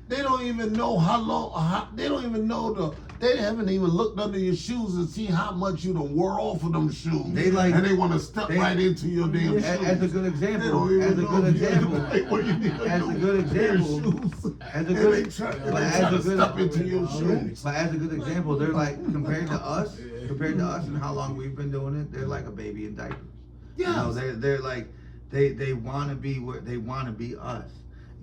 They don't even know how long. They don't even know They haven't even looked under your shoes and see how much you done wore off of them shoes. They like- and they want to step they- right into your damn shoes. As a good They example, don't even as a know good if you example, like what you need to as a do good with their example, shoes. as a And good- they try but to as a good- step into your shoes. but as a good example, they're like compared to us and how long we've been doing it, they're like a baby in diapers. Yeah. They're like they want to be where they want to be us.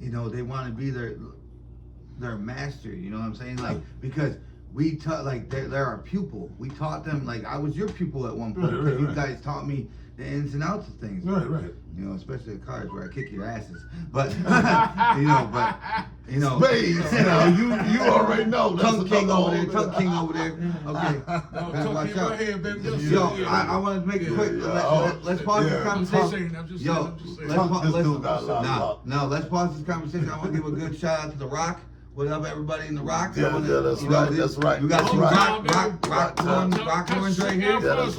They want to be their master. You know what I'm saying? Like because we taught like they're our pupil. We taught them like I was your pupil at one point. Right, You right. guys taught me the ins and outs of things. Right. Especially the cars where I kick your asses. But Spades. Now you already know. That's Tongue King another over there, whole- Tongue King over there. Okay, Tongue watch King out. right here, baby. Let's Yo, see, I want to make it quick. yeah. Let's pause Yeah. this I'm conversation. I'm just Yo, saying. This dude got a lot of luck. no, let's pause this conversation. I want to give a good shout out to The Rock. What up, everybody in The Rock? Yeah, I wanna- that's you know, right, that's right, We got that's some right. rock horns right here. Yeah, that's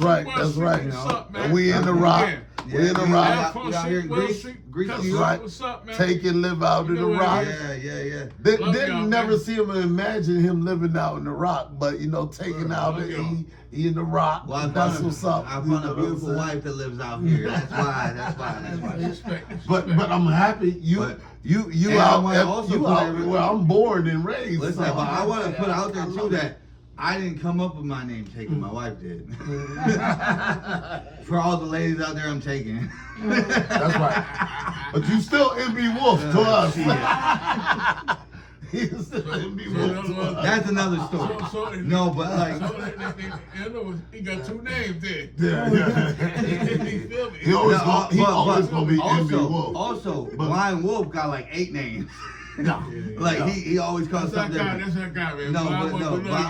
right. You know. And we in the rock. We in the rock. We out here in Greece. Greece, That's New York. right. What's up, man? Take and live out in the rock. Yeah. Love Didn't y'all, never man. see him and imagine him living out in the rock, but taking out love the y'all. he in the rock. Well, That's what's up. I You found know a what I'm beautiful saying? wife that lives out here. That's why. Respect. But I'm happy you But- you and I out wanna also you put out every- where I'm born and raised. Listen, so but I want to put out there I too love that it. I didn't come up with my name taken, my wife did. For all the ladies out there, I'm taking. That's right. But you still MB Wolf to us. He's still MB Wolf to us. That's another story. No, but like, he got 2 names there. Yeah. He always gonna be MB Wolf. Also, Blind Wolf got like 8 names. No. Like he always calls That's something. that guy, man. No, Blind but Wolf, no, I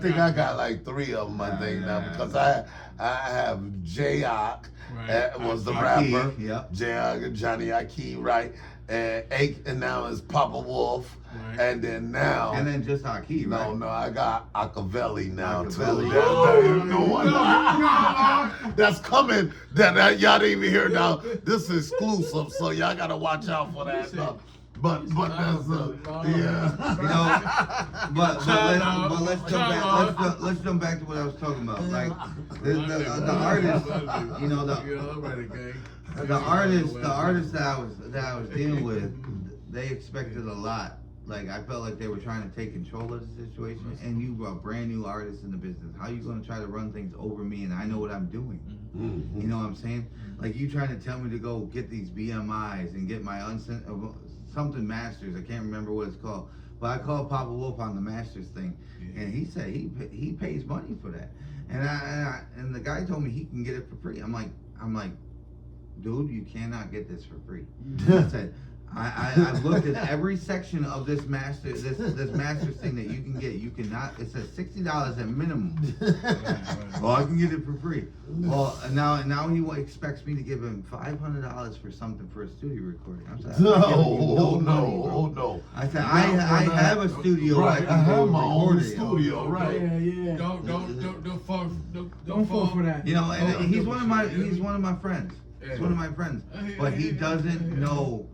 think I got like 3 of them. I think now because I have J-Ock, was the rapper. Yep. J-Ock, Johnny Aki, right? And now it's Papa Wolf, and then now. And then just Aki, right? No, I got Acavelli now Acavelli. too. No one. That's coming. That y'all didn't even hear now. This is exclusive, so y'all gotta watch out for that. But that's yeah. You know, but let's jump back to what I was talking about. Like the artist, you know, the artists that I was dealing with, they expected a lot. Like I felt like they were trying to take control of the situation, and you were a brand new artist in the business. How you gonna try to run things over me, and I know what I'm doing? Mm-hmm. You know what I'm saying? Like you trying to tell me to go get these BMIs and get my something masters. I can't remember what it's called, but I called Papa Wolf on the masters thing, and he said he pays money for that, and the guy told me he can get it for free. I'm like, dude, you cannot get this for free. I said, I've looked at every section of this masters thing that you can get. You cannot. It says $60 at minimum. Well, I can get it for free. Well, now he expects me to give him $500 for something for a studio recording. I'm saying, no. I said I have a studio. Right, I have my own studio. Right. Yeah. Don't fall for that. You know, and he's one of my friends. He's one of my friends, but he doesn't know.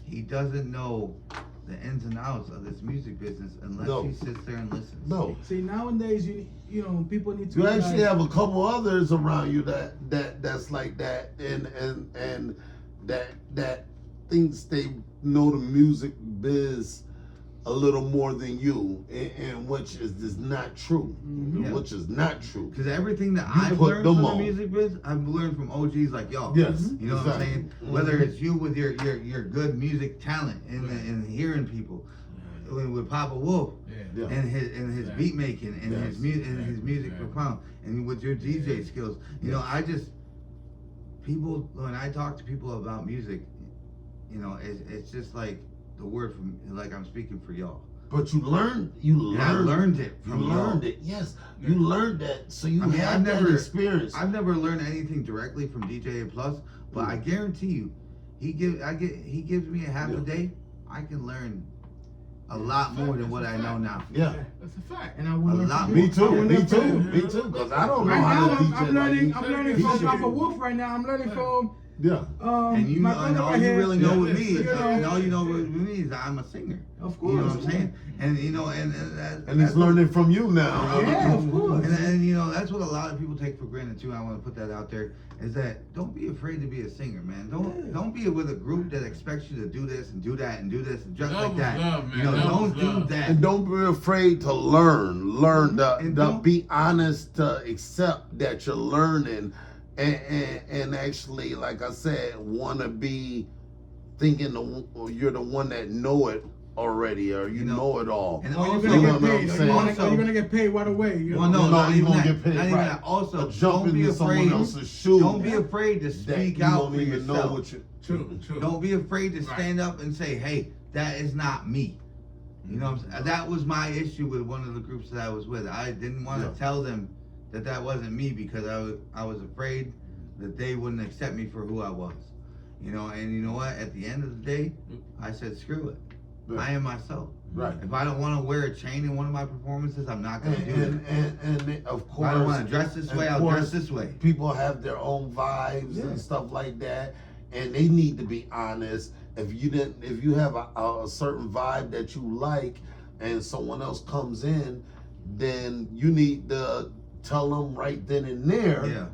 He doesn't know the ins and outs of this music business unless he sits there and listens. No. See, nowadays you know people need to. You actually have a couple others around you that's like that, and that thinks they know the music biz a little more than you, and which is not true. Mm-hmm. Yeah. Which is not true. Because everything that You I've put learned from them the on. music biz, I've learned from OGs like y'all. Yes, You know what I'm exactly. saying? Whether it's you with your good music talent and hearing people, with Papa Wolf Yeah. and his beat making and his music per pound, and with your DJ skills. You know, when I talk to people about music, you know, it's just like the word from, like I'm speaking for y'all. But you learned I learned it from you y'all. learned it. Yes, you learned that. So you I mean, have that experience. I've never learned anything directly from DJ Aplus, but I guarantee you, he gives me a half a day, I can learn a lot more than what I know now. Yeah. That's a fact. And I will learn lot from more. you. Me too. I will Me learn from too. you. Me too. Because I don't know Right how now, to DJ. I'm learning like from you. Papa Wolf right now. I'm learning from Yeah. And you my know, and brother all right you here. really know with me is, You know. and all you know with me is that I'm a singer. Of course. You know what I'm saying? And you know, and And he's learning from you now. Yeah, of course. And you know, that's what a lot of people take for granted too. I want to put that out there, is that don't be afraid to be a singer, man. Don't be with a group that expects you to do this and do that and do this and just like that. Love, man. You know, Love don't is do love. that. And don't be afraid to learn. Learn And to don't- be honest, to accept that you're learning, and actually, like I said, want to be thinking you're the one that know it already, or you know it all. And Or also, you're You gonna know get what I'm paid. Or saying? you're gonna get paid right away. You know? well, no, No, not you even gonna that. get paid, Not even right. that. Also, Jump don't be into someone afraid. else's shoes. Don't be afraid to that speak you out don't for even know yourself. what you. True. Don't be afraid to stand up and say, "Hey, that is not me." You know what I'm saying? That was my issue with one of the groups that I was with. I didn't want to tell them that wasn't me because I was afraid that they wouldn't accept me for who I was. You know, and you know what? At the end of the day, I said, screw it. Yeah. I am myself. Right. If I don't want to wear a chain in one of my performances, I'm not going to do it. And of If course, I don't want to dress this way, of I'll course, dress this way. People have their own vibes and stuff like that, and they need to be honest. If you have a certain vibe that you like, and someone else comes in, then you need to tell them right then and there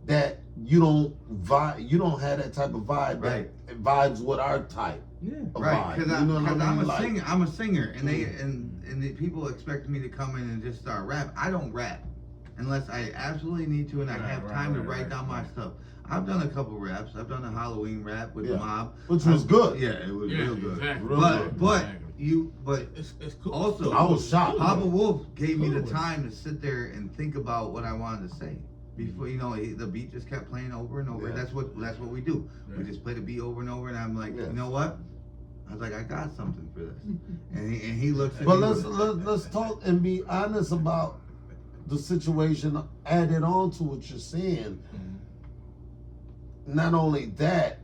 that you don't have that type of vibe Right. that vibes with our type. Yeah. a Right, vibe. because You know what I I'm mean? a Like, singer. I'm a singer, and the people expect me to come in and just start rap. I don't rap unless I absolutely need to, and I have time to write down my stuff. I've done a couple raps. I've done a Halloween rap with the mob, which was good. Yeah, it was real good. Exactly. Real good. But It's cool. also, I was shocked. Papa Wolf gave me the Cool. time to sit there and think about what I wanted to say. Before the beat just kept playing over and over. Yeah. That's what we do. Yeah. We just play the beat over and over, and I'm like, Yes. you know what? I was like, I got something for this. And he looks at But me. let's talk and be honest about the situation. Added on to what you're saying. Not only that,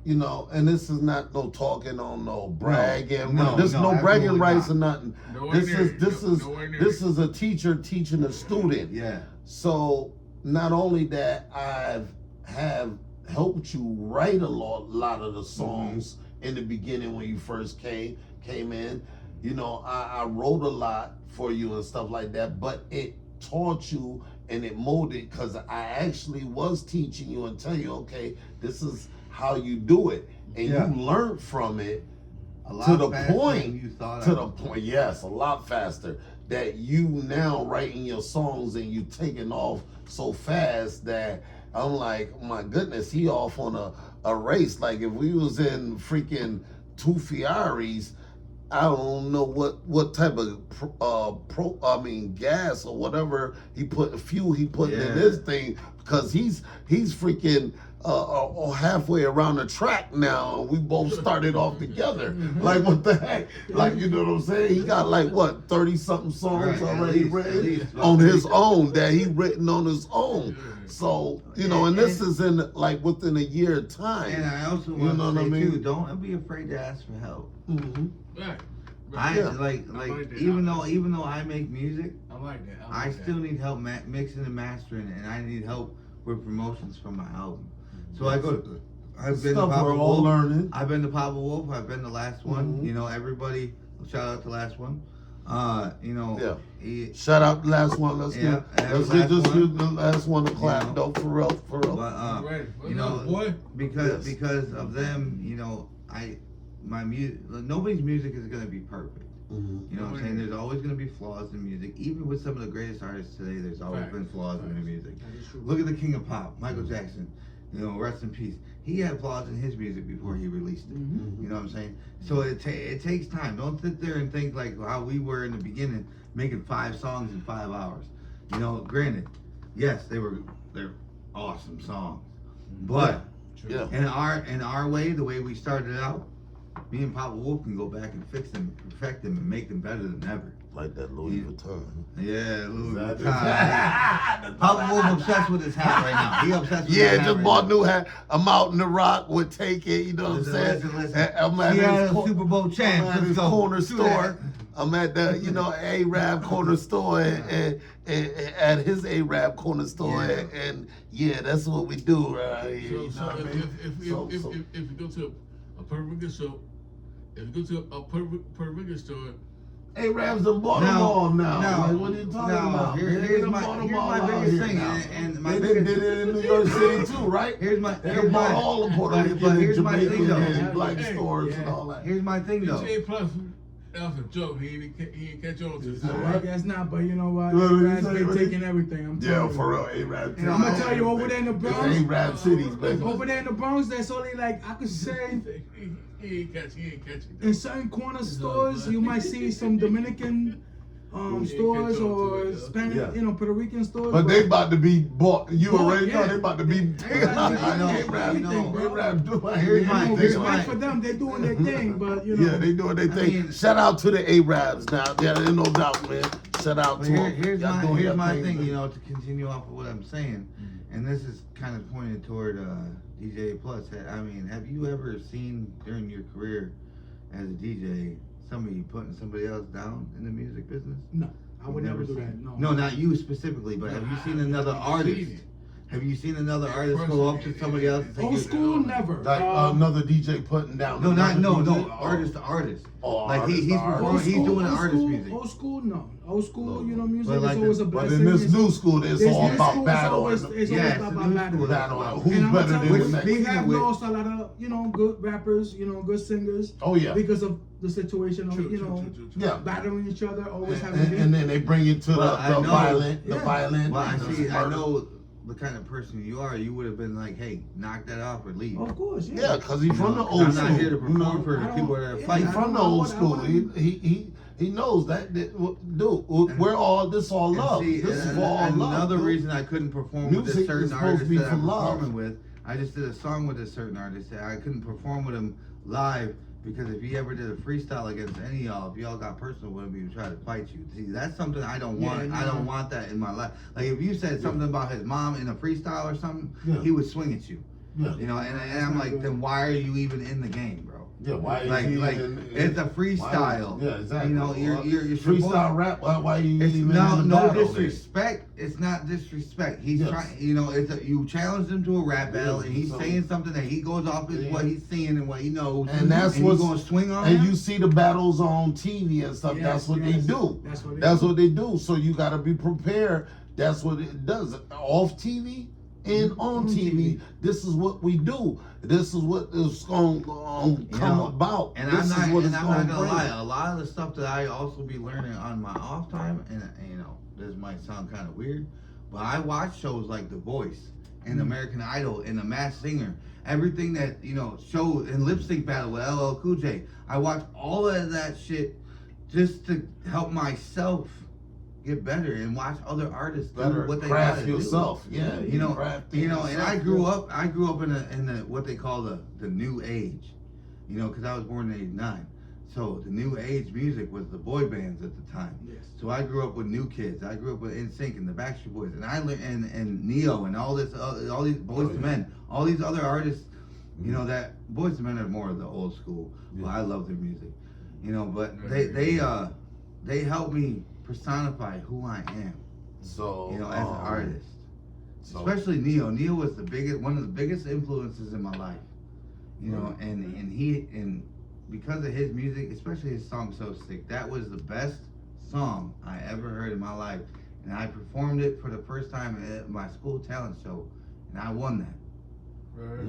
you know, and this is not no talking on no bragging. This no bragging absolutely rights not. or nothing. Nowhere near it. Nowhere near This it. is a teacher teaching a student. Yeah. So not only that, have helped you write a lot of the songs in the beginning when you first came in. You know, I wrote a lot for you and stuff like that, but it taught you and it molded, because I actually was teaching you and telling you, okay, this is how you do it, and Yeah. you learned from it A lot to the faster point. than you thought. To the point, yes, a lot faster. That you now writing your songs and you taking off so fast that I'm like, oh my goodness, he off on a race. Like if we was in freaking two Ferraris, I don't know what type of gas or whatever fuel he put in this thing, because he's freaking halfway around the track now, and we both started off together. Like what the heck? Like, you know what I'm saying? He got like what 30 something songs Right, already at written least on his own, that he written on his own. So, you know, and this is in like within a year of time. And I also You want know to what say I mean? too, don't be afraid to ask for help. Mm-hmm. Right. I Yeah. like that. even though I make music, I like that. I still need help mixing and mastering, and I need help with promotions for my album. So I've been to Stuff Papa we're all Wolf. learning. I've been to Papa Wolf. I've been the last one. Mhm. You know, everybody. Shout out to last one. You know. Yeah. He, Shout out the last one. Let's Yeah, get last the last one to clap. You know. Though, for real. but Right. you know, boy. Yes. because of them, you know, my music. Nobody's music is gonna be perfect. Mm-hmm. You know what I'm saying? There's always gonna be flaws in music. Even with some of the greatest artists today, there's always been flaws in their music. Look at the King of Pop, Michael Jackson. You know, rest in peace. He had flaws in his music before he released it. Mm-hmm. You know what I'm saying? So it takes time. Don't sit there and think like how we were in the beginning, making 5 songs in 5 hours. You know, granted, yes, they're awesome songs, but Yeah. in our way, the way we started out, me and Papa Wolf can go back and fix them, perfect them, and make them better than ever. Like that Louis Vuitton. Yeah, Louis Exactly. Vuitton. Papa Wolf obsessed with his hat right now. He obsessed with his Yeah, hat just right bought now. new hat. I'm out in the rock with Take It. You know what I'm saying? Listen. And I'm at He had his a Super Bowl champ. I'm at Let's his go. corner Do store. that. I'm at the Arab corner store and at his Arab corner store Yeah. and yeah, that's what we do right here. You know So what I mean? if you go to a Puerto Rican store, Arabs in Baltimore now. Like, what are you talking about? Here's my biggest thing, and my They biggest did it in New York City too, right? Here's my They bought all the Puerto Rican but and here's my thing, Jamaican though. and black Hey, stores and all that. Here's my thing though. DJ Aplus, that was a joke. He ain't catch on to it. I guess not, but you know what? What did he Arabs say, been Ricky? taking everything. I'm Yeah, telling for you. real, Arab cities. I'm gonna tell you, over there in the Bronx, It's Arab cities, baby. over there in the Bronx, that's only like I could say He ain't catch it. in certain corner stores you might see some Dominican stores or Spanish, Yeah. Puerto Rican stores. But they about to be bought. You Bought, already know yeah. they about to be. I know, Arab doing Here's my- anything. here's respect my- for them, they're doing their thing, but you know. Yeah, they doing their thing. mean- Shout out to the Arabs now. Yeah, there's no doubt, man. Shout out But to them. here's Y'all doing your my thing, man. you know, to continue off of what I'm saying, and this is kind of pointed toward DJ Aplus. I mean, have you ever seen during your career as a DJ somebody putting somebody else down in the music business? No, I would You've never do seen that. it? No. No, not you specifically, but have you seen another artist Have you seen another artist go up to somebody else and say, Old school, never. Like another DJ putting down. No, not another no, DJ? no, artist to artist. Oh, Like artist he's to artist. performing, he's doing an artist music. Old school, no. Old school, you know, music But like is always a But blessing. in this It's- new school, it's this all new about school is battle. always- and- It's Yeah, always it's about the new battle. school. battle. And Who's And I'm better gonna than tell the you, next? we have With- lost a lot of, you know, good rappers, you know, good singers. Oh yeah. Because of the situation of, True, you true, know, true, true, true. Yeah. battling each other, always having And then they bring you to Well, I the know- violent, the Yeah. violent. Well, I and the see. I murder. know the kind of person you are. You would have been like, "Hey, knock that off or leave." Of course, yeah. Yeah, because he's from the You know, old I'm school. not here to you know? perform for I don't- people that are yeah, fighting. He's I from the don't know old what I school. want. He knows that, dude. We're all this all And love. see, This is and for all love. another dude. reason I couldn't perform with Music this is certain supposed to artist be that I'm for love. performing with. I just did a song with a certain artist that I couldn't perform with him live because if he ever did a freestyle against any of y'all, if y'all got personal with him, he would try to fight you. See, that's something I don't want. Yeah, I don't no. want that in my life. Like if you said something about his mom in a freestyle or something, Yeah. he would swing at you. Yeah. You know, and I'm like, then why are you even in the game, bro? Yeah, why is Like, he it's a freestyle. Yeah, exactly. You know, you're freestyle supposed- rap. Why you It's even no in the no battle then? disrespect. It's not disrespect. He's Yes. trying. You know, you challenge him to a rap battle, and he's So- saying something that he goes off is what he's seeing and what he knows, And that's and what's he's gonna swing on And him. you see the battles on TV and stuff. Yes, that's what yes. they do. That's what they do. what they do. So you got to be prepared. That's what it does. Off TV and on TV. This is what we do. This is what is going to come know, about. And this I'm is what not. And it's I'm not gonna gonna bring. lie. A lot of the stuff that I also be learning on my off time, and you know, this might sound kind of weird, but I watch shows like The Voice and American Idol and The Masked Singer. Everything that show and lip sync battle with LL Cool J. I watch all of that shit just to help myself get better and watch other artists do Better what they craft gotta yourself. do. Yeah, You know, craft and yourself. I grew up in the what they call the new age, because I was born in '89. So the new age music was the boy bands at the time. Yes. So I grew up with New Kids. I grew up with NSYNC and the Backstreet Boys, and I learned and Neo and all these Boys to Men, all these other artists. That Boys to Men are more of the old school. Well, I love their music, but they help me personify who I am. So As an artist. So, Especially Neo. Neo was one of the biggest influences in my life. And because of his music, especially his song "So Sick," that was the best song I ever heard in my life. And I performed it for the first time at my school talent show, and I won that. Right.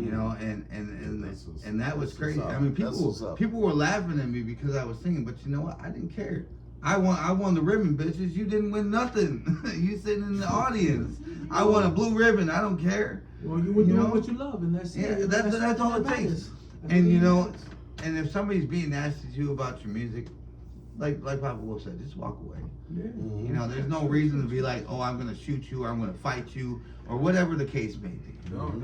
And that was that's crazy. what's up. I mean, That's what's up. people were laughing at me because I was singing, but you know what? I didn't care. I won the ribbon, bitches. You didn't win nothing. You sitting in the audience. I won a blue ribbon. I don't care. Well, you were doing know? what you love, and that's it. That's all it that takes. matters. That's And what matters. and if somebody's being nasty to you about your music, like Papa Wolf said, just walk away. Yeah. There's no reason to be like, oh, I'm gonna shoot you or I'm gonna fight you or whatever the case may be. Don't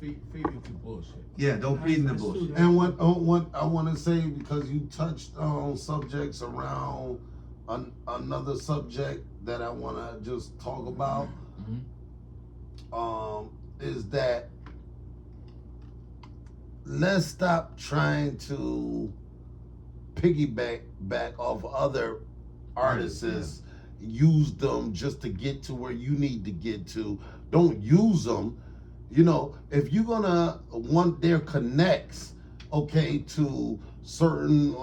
feed into bullshit. Yeah, don't feed in the That's bullshit. true. and what I want to say, because you touched on subjects around another subject that I want to just talk about, is that let's stop trying to piggyback off other artists, use them just to get to where you need to get to. Don't use them. If you're gonna want their connects, okay, to certain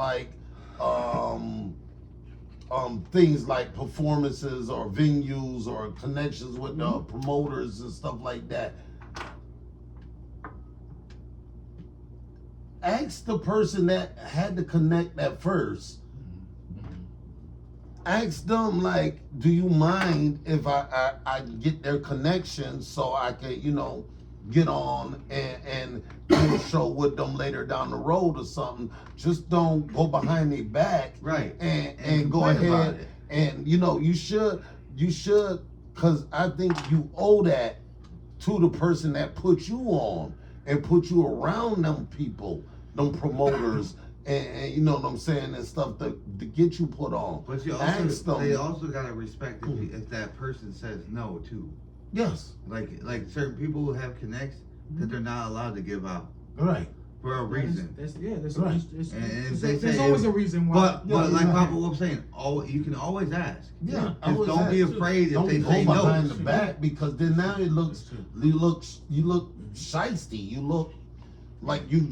things like performances or venues or connections with promoters and stuff like that. Ask the person that had to connect at first. Ask them, like, do you mind if I get their connection so I can, get on and do a show with them later down the road or something. Just don't go behind their back. Right. And go complain about ahead. it. And, you should, because I think you owe that to the person that put you on and put you around them people, them promoters, and you know what I'm saying, and stuff to get you put on. But they also gotta respect if that person says no too. Yes. Like certain people who have connects that they're not allowed to give out. Right. for a reason. There's Right. And if they there's say always a reason why. But Yeah, like yeah. Papa Wolf saying, you can always ask. Yeah, Just don't be afraid if they say go no. behind the back, because then now you look shiesty. You look like you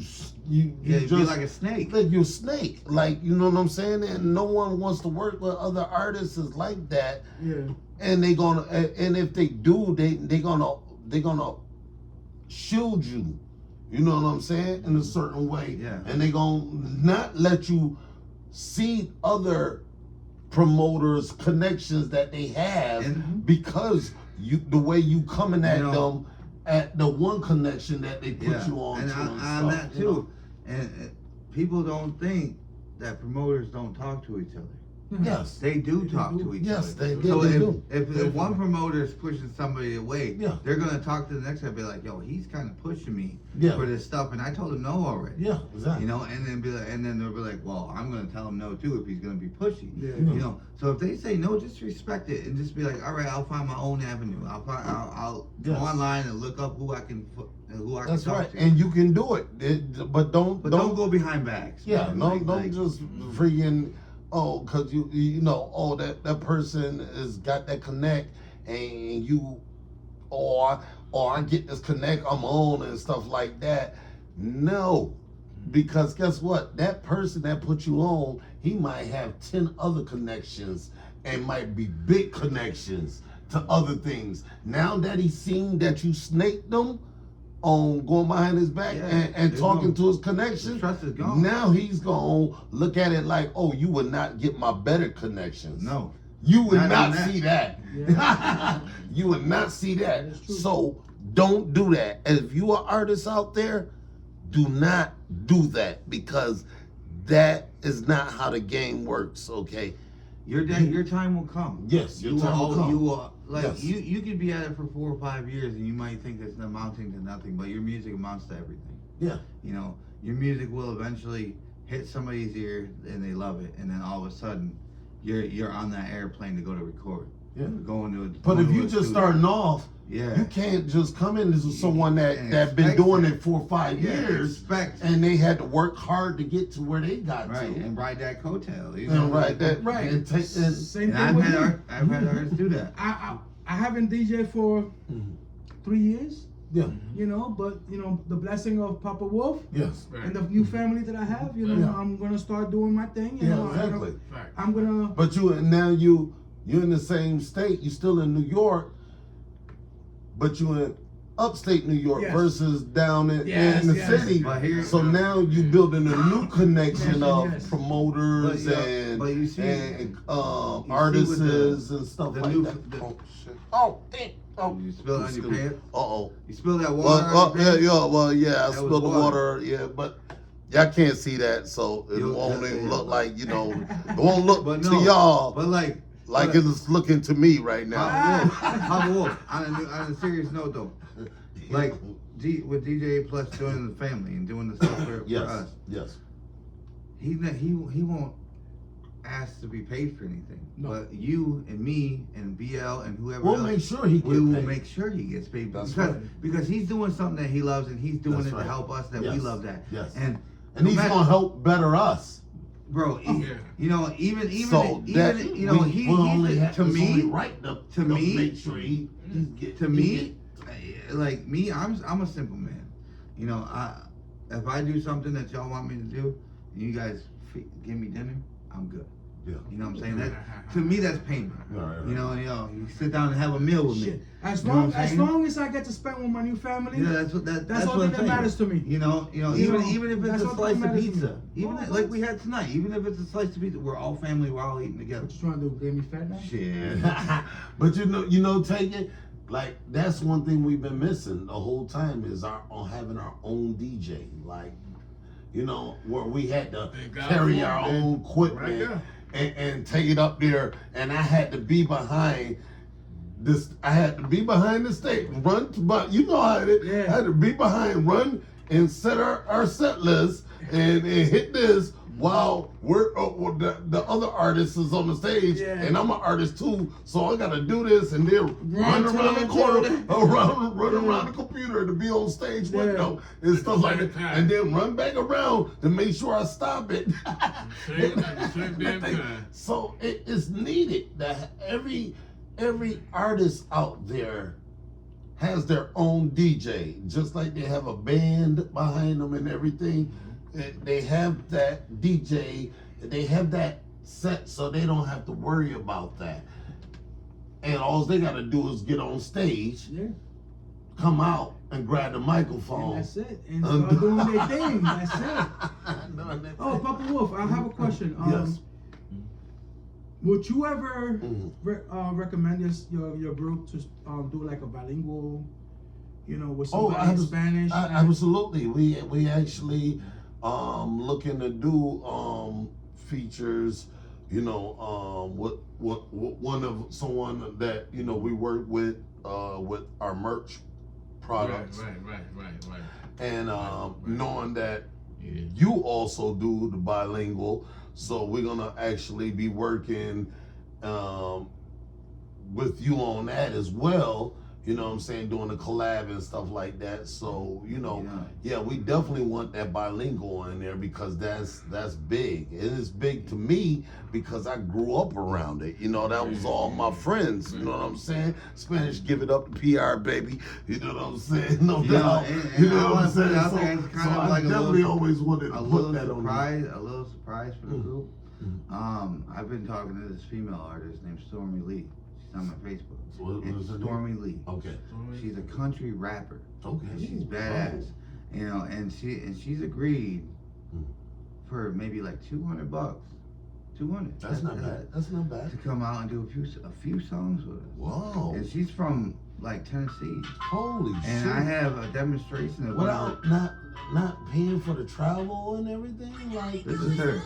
Yeah, just be like a snake. like you're a snake. Like, you know what I'm saying? And no one wants to work with other artists is like that. Yeah. And they gonna, and if they do, they gonna shield you. You know what I'm saying? In a certain way. Yeah. And they gonna not let you see other promoters' connections that they have, And- because the way you coming at You know- them at the one connection that they put Yeah, you on. and to on stuff, that you know? too. And people don't think that promoters don't talk to each other. Yes. They do talk to each Yes, other. they So do. if one promoter is pushing somebody away, Yeah. they're gonna talk to the next guy and be like, "Yo, he's kind of pushing me Yeah. for this stuff," and I told him no already. Yeah, exactly. You know, and then they'll be like, "Well, I'm gonna tell him no too if he's gonna be pushy." Yeah. You know, so if they say no, just respect it and just be like, "All right, I'll find my own avenue. I'll go Yes. online and look up who I can That's talk right, to." and you can do it, but don't Don't go behind backs. Yeah, man. no, Like- don't like- just freaking cause you know, that person has got that connect, and you or I get this connect, I'm on and stuff like that. No, because guess what? That person that put you on, he might have 10 other connections and might be big connections to other things. Now that he's seen that you snaked them on going behind his back Yeah, and there's talking no- to his connection, the trust is gone. now he's gonna look at it like, oh, you would not get my better connections. No. You would Not not on that. see that. You would not see that. That is true. So don't do that. And if you are artists out there, do not do that, because that is not how the game works, okay? Your time will come. Yes, your You time will come. You will, like Yes. you could be at it for 4 or 5 years and you might think it's amounting to nothing, but your music amounts to everything. Yeah. You know, your music will eventually hit somebody's ear and they love it, and then all of a sudden you're on that airplane to go to record. Yeah. Going to. But if going to you a just studio. starting off, Yeah. you can't just come in as someone And that been expect doing it. it 4 or 5 Yeah, years, expect. and they had to work hard to get to where they got Right, to. and ride that coattail. You And know, right, that Right. and take and, Same And thing I've with had me. I've had artists do that. I haven't DJ for 3 years, yeah, you know, but you know, the blessing of Papa Wolf yes, and the new family that I have, you know, Yeah. I'm gonna start doing my thing. You yeah, know, exactly. Fact. I'm gonna. But you're in the same state. You still in New York, but you in upstate New York Yes. versus down in the Yes. city. But here- So now you building a new connection of Yes. promoters But, yeah, and but you see- artists with and stuff the like new- that. the- Oh shit! Oh, damn. Oh, You spilled it on your pants. Uh-oh. You spilled that water. Well, on your pants? I That was spilled the water. Yeah, but y'all can't see that, so it won't even look like, you know, it won't look But to no, y'all But like it's looking to me right now. Papa Wolf. On a serious note though, like with DJ Aplus doing the family and doing the stuff for Yes, us, yes. he won't ask to be paid for anything. No. But you and me and BL and whoever We'll else, make sure he we will gets paid. make sure he gets paid That's because right. because he's doing something that he loves and he's doing That's it right. to help us that we Yes. love that. Yes. And And he's no matter- gonna help better us. bro. Yeah. You know, even So that you know, we only have to it's me only right to me- make sure he's get to me, like me, I'm a simple man. You know, if I do something that y'all want me to do, and you guys give me dinner, I'm good. Yeah. You know what I'm saying? That to me, that's payment. Right. You know, you sit down and have a meal with me. Shit. As You know long what I'm as saying? long as I get to spend with my new family, Yeah, that's that's all what I'm that saying. matters to me. You know, You even know, even if it's that's a all that slice of matters to me. pizza, even Oh, like we had tonight, even if it's a slice of pizza, we're all family, we're all eating together. What you trying to do? Get me fat now? Shit. But you know, take it. Like that's one thing we've been missing the whole time is having our own DJ. Like, you know, where we had to Thank God carry for our it, man. own equipment Right and take it up there, and I had to be behind this. I had to be behind the stage, run to, but you know how it is. Yeah. I had to be behind, run and set our set list and hit this while well, the other artist is on the stage, Yeah. and I'm an artist too, so I gotta do this and then run to around the the corner, corner. run Yeah. around the computer to be on stage with Yeah. them and stuff like same that, time. and then run back around to make sure I stop it. Same damn time. So it is needed that every artist out there has their own DJ, just like they have a band behind them and everything. They have that DJ, they have that set, so they don't have to worry about that. And all they gotta do is get on stage, Yeah. come out, and grab the microphone. And that's it. And start doing their thing. That's it. Oh, Papa Wolf, I have a question. Yes. Would you ever Mhm. recommend your group to do like a bilingual, with Oh, somebody in Spanish? absolutely. We actually looking to do features, with one of someone that we work with our merch products, Right. and knowing that Yeah. you also do the bilingual, so we're gonna actually be working with you on that as well. You know what I'm saying, doing a collab and stuff like that. So, yeah, we definitely want that bilingual in there because that's big. It is big to me because I grew up around it. That was all my friends. You know what I'm saying? Spanish, give it up to PR, baby. You know what I'm saying? No doubt. and You know I what I'm wanna put it saying? out So, there, it's kind so of I like a definitely little- always wanted to a put little that on surprise for the group. I've been talking to this female artist named Stormy Lee. She's on my Facebook. What It's is her name? Stormy Lee. Okay. She's a country rapper. Okay. And she's badass. And she's agreed for maybe like $200. 200. That's not bad. That's not bad. To come out and do a few songs with us. Whoa. And she's from like Tennessee. Holy And shit. I have a demonstration of Without not paying for the travel and everything? Like This is her.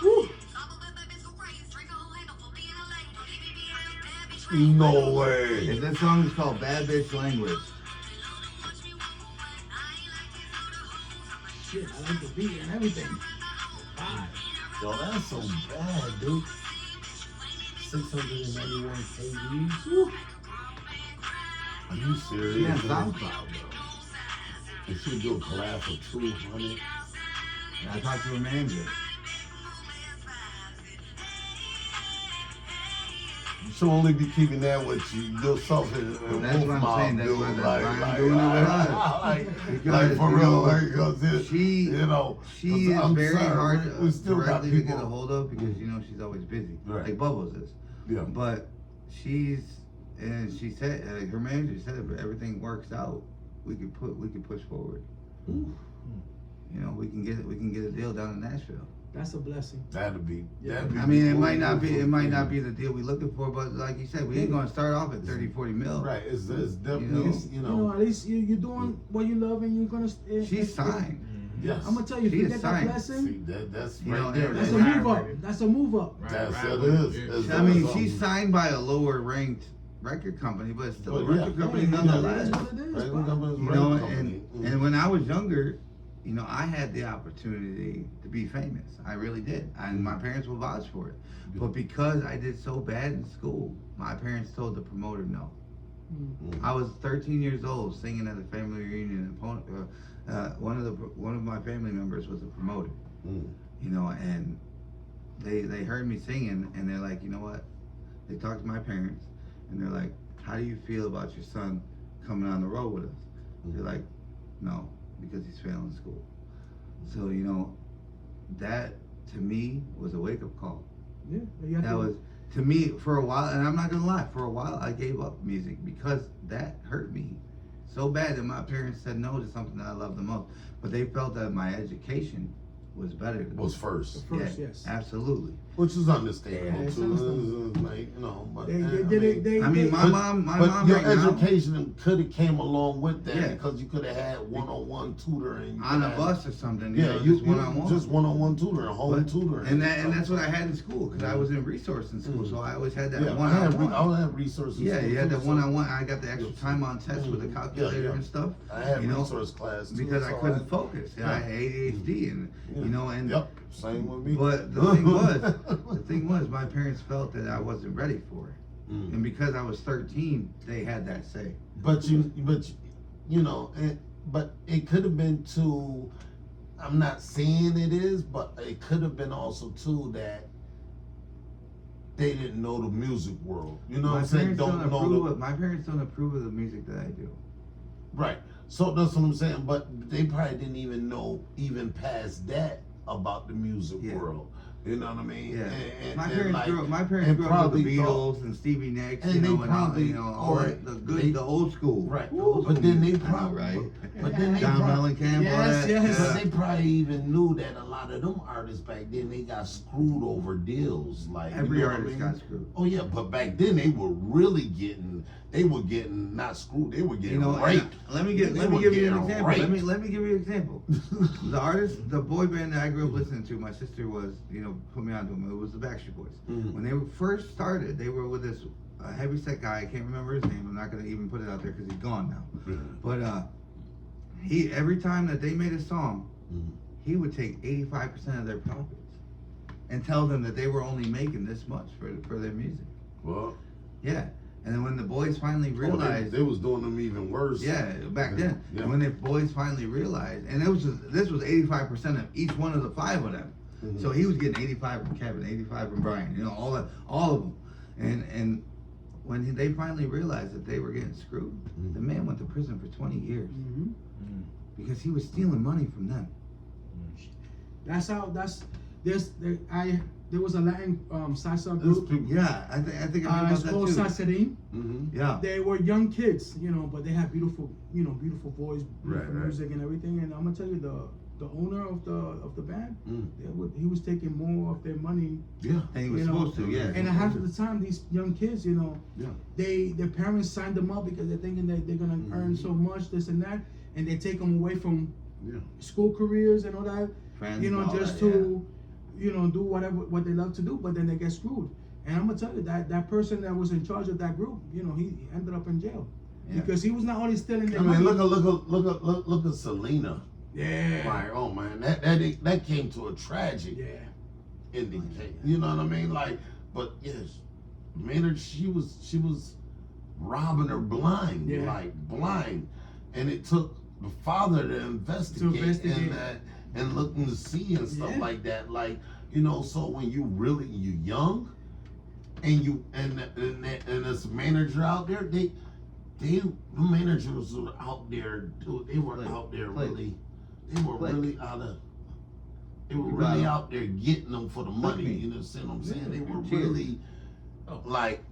Woo. No way. And this song is called Bad Bitch Language. Shit, I like the beat and everything. Yo, that's so bad, dude. 691 KVs? Woo. Are you She serious? has SoundCloud though. And she do a collab for 200. And I talked to her manager. You should only be keeping that with yourself and That's what I'm saying. That's dude. why I'm doing it with her. Like Because, for you real, know, like, because She she is very hard We still got directly to people. get a hold of because she's always busy, Right. like Bubbles is. Yeah. But she said her manager said if everything works out, we could push forward. Ooh. We can get a deal down in Nashville. That's a blessing. That'd be. I mean, it might not be the deal we're looking for, but like you said, we ain't gonna start off at 30-40 mil. Right. It's definitely At least you're doing what you love and you're gonna. She's signed. Yes. I'm gonna tell you, if She you is get that signed. blessing, See, that's You right know, there. that's a Right. move up. That's a move up. That's Right, it right. is. Yeah. It's- I mean, it's, she's signed by a lower ranked record company, but it's still a But yeah, record company yeah, nonetheless. That's what it is, Record bro. company's You know, record company. and when I was younger, I had the opportunity to be famous. I really did. And my parents will vouch for it. But because I did so bad in school, my parents told the promoter no. I was 13 years old singing at a family reunion. And one of my family members was a promoter. And they heard me singing and they're like, you know what? They talked to my parents and they're like, how do you feel about your son coming on the road with us? They're like, no, because he's failing school. So, that to me was a wake up call. Yeah, you have That to- was, to me, for a while, and I'm not gonna lie, for a while I gave up music because that hurt me so bad that my parents said no to something that I loved the most. But they felt that my education was better than Was first, First, yes. Absolutely. which is understandable Yeah, it's too. understandable. Like, you know, but They did it. I mean, my mom your right now, education could have came along with that Yeah. because you could have had one-on-one tutoring on a had- bus or something. Yeah, Just one-on-one. just one-on-one tutoring, home tutoring, And that's what I had in school because I was in resource in school, so I always had that one-on-one. I had resources. Yeah, you had too, that so- one-on-one. I got the extra time on tests with the calculator and stuff. I had you know, resource class too, because I so couldn't focus. Yeah. I had ADHD, and you know, and same with me. but the thing was, my parents felt that I wasn't ready for it, and because I was 13, they had that say. But you know, but it could have been too. I'm not saying it is, but it could have been also too that they didn't know the music world. You know what I'm saying? My parents don't approve of the music that I do. Right. So that's what I'm saying. But they probably didn't even know even past that about the music world. You know what I mean? Yeah. And my parents grew up with the Beatles and Stevie Nicks, and you know, they probably, all the old school. Right. The old But school then they music, probably, but then they John probably, Mellencamp, all Yes, that. yes. but they probably even knew that a lot of them artists back then they got screwed over deals. Like Every you know what artist I mean? got screwed. Oh yeah, but back then they were really getting, not screwed, they were getting raped. Let me give you an example. Let me give you an example. The artist, the boy band that I grew up listening to, my sister was, put me onto them. It was the Backstreet Boys. Mhm. When they were first started, they were with this heavyset guy. I can't remember his name. I'm not gonna even put it out there because he's gone now. But he every time that they made a song, he would take 85% of their profits and tell them that they were only making this much for their music. Well, Yeah. And then when the boys finally realized, they was doing them even worse. yeah, back then, Yeah. and when the boys finally realized, and this was 85% of each one of the 5 of them. Mhm. So he was getting 85 from Kevin, 85 from Brian, all of them. And when they finally realized that they were getting screwed, the man went to prison for 20 years Mhm. because he was stealing money from them. There was a Latin salsa Those group. people, Yeah, I think I heard It's about called that too. Salsarin. Yeah. They were young kids, but they had beautiful, beautiful voice, beautiful Right. music and everything. And I'm gonna tell you, the owner of the band, he was taking more of their money. yeah. And he was You know, supposed to, yeah. And half of the time, these young kids, Yeah. their parents signed them up because they're thinking that they're gonna earn so much, this and that, and they take them away from Yeah. school careers and all that. Friends and all Just that, to, do what they love to do, but then they get screwed. And I'm gonna tell you that person that was in charge of that group, he ended up in jail Yeah. because he was not only stealing their I mean, money. look at Selena. Yeah. Like, oh man, that came to a tragic Yeah. ending. You know what I mean? Like, but yes, Maynard, she was robbing her blind, Yeah. like blind, and it took the father to investigate. And that and looking to see and stuff Yeah. like that. Like, so when you young, and this manager out there, the managers were out there, dude, they were out there really, they were really out there getting them for the money. You understand what I'm saying? They were really like,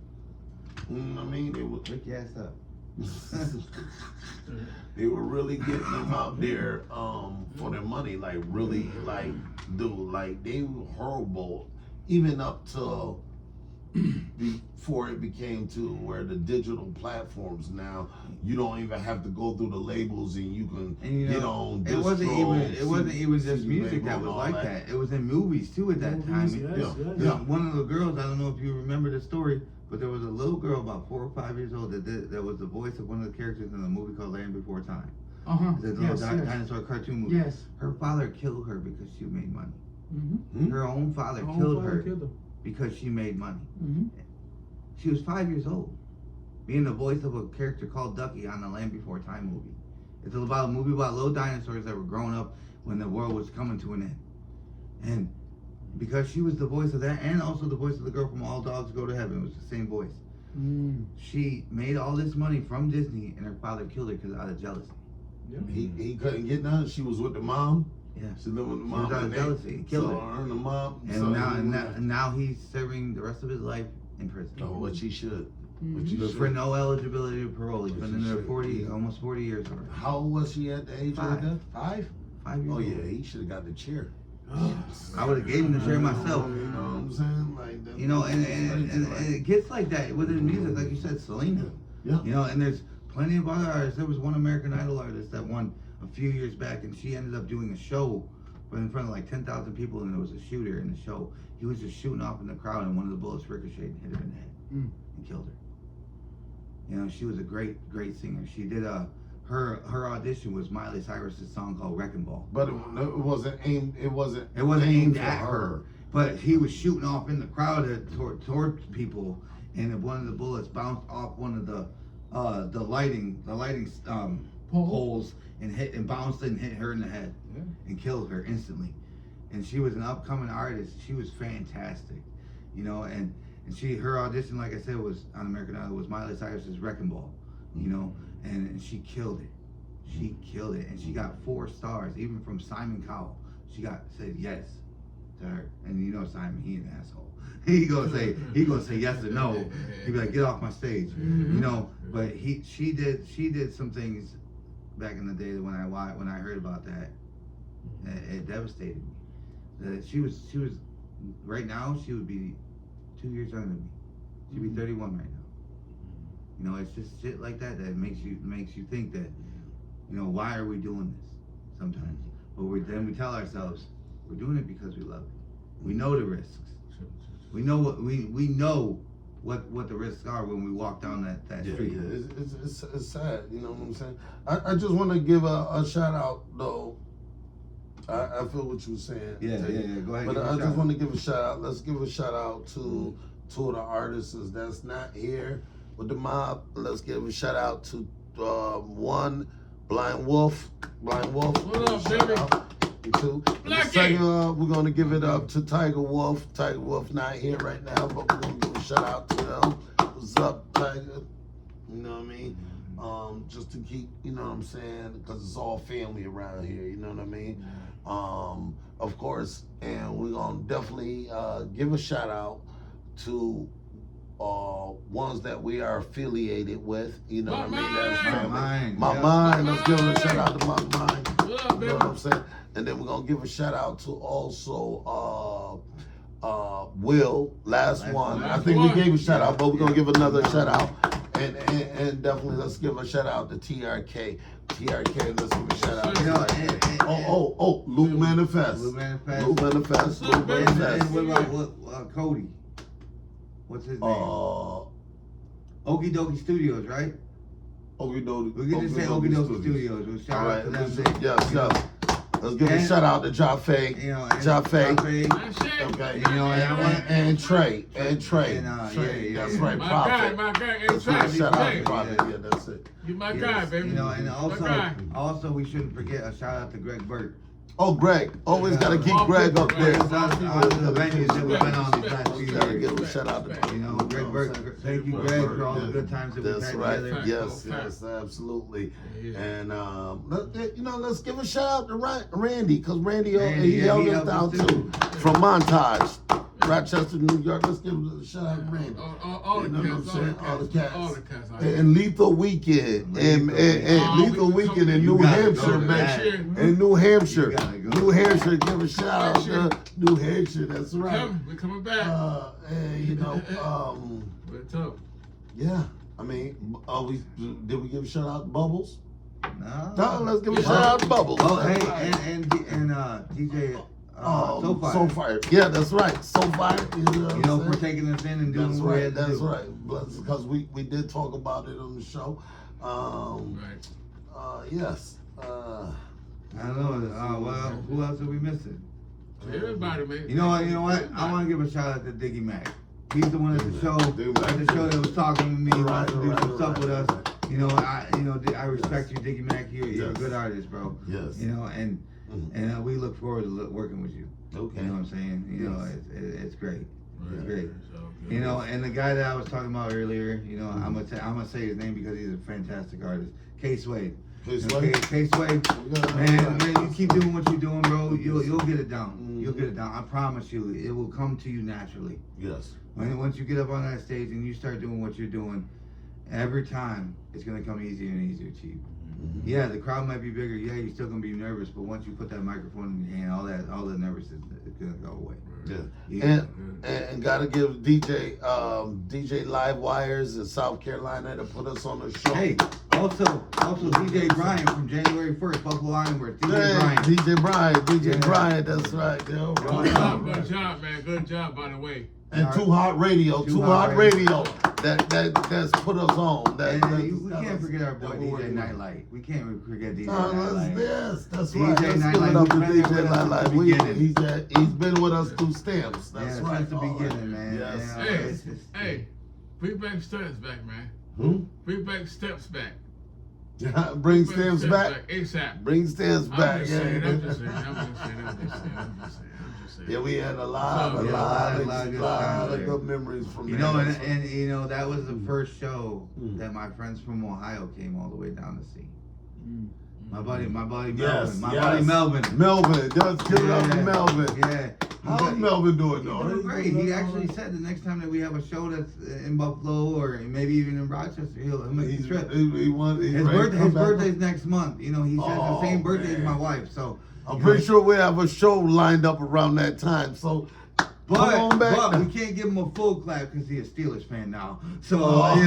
you know what I mean? They were Wake your ass up. they were really getting them out there for their money, like really, like dude, like they were horrible, even up to before it became to where the digital platforms now you don't even have to go through the labels and you can get on. It wasn't even just music that was like that. It was in movies too at that time. Yes. One of the girls, I don't know if you remember the story, but there was a little girl about 4 or 5 years old that was the voice of one of the characters in a movie called Land Before Time. The little dinosaur cartoon movie. Yes. Her father killed her because she made money. Mm-hmm. Her own father killed her because she made money. Mm-hmm. She was 5 years old, being the voice of a character called Ducky on the Land Before Time movie. It's about a movie about little dinosaurs that were growing up when the world was coming to an end. And because she was the voice of that, and also the voice of the girl from All Dogs Go to Heaven, it was the same voice. She made all this money from Disney, and her father killed her because out of jealousy. Yeah. He couldn't get none. She was with the mom. Yeah. She lived with the She mom. was out of jealousy. He killed so her. her and the mom. And so now he's serving the rest of his life in prison. Oh, what she should. Mhm. What she For should. no eligibility to parole. He's What been she in there should. 40, almost 40 years already. How old was she at the age of 5. death? 5? 5 years Oh old. yeah, he should have got the chair. I would have gave him the share myself. You know what I'm saying? Like that. You know, and it gets like that within music, like you said, Selena. Yeah. You know, and there's plenty of other artists. There was one American Idol artist that won a few years back, and she ended up doing a show in front of like 10,000 people, and there was a shooter in the show. He was just shooting off in the crowd, and one of the bullets ricocheted and hit her in the head and killed her. You know, she was a great singer. She did her audition was Miley Cyrus's song called Wrecking Ball. But it wasn't aimed. It wasn't aimed for at her. But he was shooting off in the crowd towards people, and one of the bullets bounced off one of the lighting poles and bounced and hit her in the head and killed her instantly. And she was an upcoming artist. She was fantastic, you know. And her audition, like I said, was on American Idol, was Miley Cyrus's Wrecking Ball, you know. And she killed it. She killed it, and she got 4 stars, even from Simon Cowell. She said yes to her, and you know Simon, he an asshole. He gonna say yes or no. He'd be like, get off my stage, you know. But she did some things back in the day that when I heard about that, it devastated me. That she was right now she would be 2 years younger than me. She'd be 31 right now. You know, it's just shit like that makes you think that, you know, why are we doing this sometimes? But then we tell ourselves we're doing it because we love it. We know the risks. We know what the risks are when we walk down that street. Yeah. It's sad, you know what I'm saying? I just want to give a shout out though. I feel what you were saying. Yeah, go ahead. But I just want to give a shout out. Let's give a shout out to 2 of the artists that's not here with the mob. Let's give a shout out to one, Blind Wolf. What up, baby? 2. And the second, we're gonna give it up to Tiger Wolf. Tiger Wolf not here right now, but we're gonna give a shout out to them. What's up, Tiger? You know what I mean? Just to keep, you know what I'm saying, because it's all family around here. You know what I mean? Of course, and we're gonna definitely give a shout out to ones that we are affiliated with. You know what I mean? That's family. My Mind. Let's give a shout out to My Mind. You know what I'm saying? And then we're gonna give a shout out to also Will, last one. I think we gave a shout out, but we're gonna give another shout out. And definitely let's give a shout out to TRK. TRK, let's give a shout out. You know, Luke Manifest. Luke Manifest. And what about Cody? What's his name? Okie Dokie Studios, right? Okie Dokie. We can just say Okie Dokie Studios. We'll shout out to them. Yes. Let's give a shout out to Jaffe. You know, Jaffe. Okay. You know, and Trey. That's right. My Prophet. guy. Hey, Let's give a shout out to Trey. Prophet. Yeah, that's it. You my guy, baby. You know, and My guy. also we shouldn't forget a shout out to Greg Burt. Oh, Greg. Always gotta keep Greg up there. All the venues that we've been on these last few Gotta years. give a shout out to You know, Greg Burt. Thank you, Greg, for all the good times that we've That's had right. together. Yes, absolutely. And let's give a shout out to Randy, because Randy he held us down too. From Montage, Rochester, New York. Let's give a shout out to Randy. All the cats. And Lethal Weekend and Lethal Weekend in New Hampshire, man. In New Hampshire. New Hampshire, give a shout out to New Hampshire. That's right. We're coming back. And you know, We're tough. yeah. I mean, did we give a shout out to Bubbles? No. Let's give a shout out to Bubbles. Oh, hey, and DJ So Fire. Yeah, that's right. So Fire. You know for taking us in and doing that's what we right. had to That's do. right. Because we did talk about it on the show. Yes. I don't know. Well, who else are we missing? Everybody, man. You know what? I want to give a shout out to Diggy Mac. He's the one at the show. That was talking to me, wants to do some stuff with us. You know, I respect you, Diggy Mac. You're a good artist, bro. Yes. You know, and we look forward to working with you. Okay. You know what I'm saying? You know, it's great. It's great. Okay. You know, and the guy that I was talking about earlier, you know, I'm gonna say his name because he's a fantastic artist. K-Sway. K-Sway. Man, you keep doing what you're doing, bro. You'll get it down. You'll get it down. I promise you, it will come to you naturally. Yes. Once you get up on that stage and you start doing what you're doing, every time it's gonna come easier and easier to you. Yeah, the crowd might be bigger. Yeah, you're still gonna be nervous, but once you put that microphone in your hand, all the nervousness is gonna go away. Yeah. And gotta give DJ Live Wires in South Carolina to put us on the show. Hey, also DJ Brian from January 1st, Buffalo Ironworks. DJ Brian, that's right. Yo, Good job, man. Good job, by the way. And Too Hot Radio, that's put us on. We can't forget our boy DJ Nightlight. We can't forget DJ Nightlight. Yes, that's DJ right. Let's Nightlight, give it up to we've been DJ with us Nightlight. since the He's been with us through stamps. That's right. Since the beginning, man. Yes. Hey, bring back steps back, man. Bring back steps back. Bring stamps back. ASAP. Bring stamps back. I'm just saying. Yeah, we had a lot of good memories from you that. know, and you know that was the first show that my friends from Ohio came all the way down to see. My buddy Melvin. Buddy Melvin. Melvin, just give it up to Melvin. Yeah. How's Melvin doing though? He's doing great. He actually said the next time that we have a show that's in Buffalo or maybe even in Rochester, he'll make the trip. His birthday's next month. You know, he says the same birthday as my wife, so. I'm pretty sure we have a show lined up around that time. So, but we can't give him a full clap because he's a Steelers fan now. So I'll give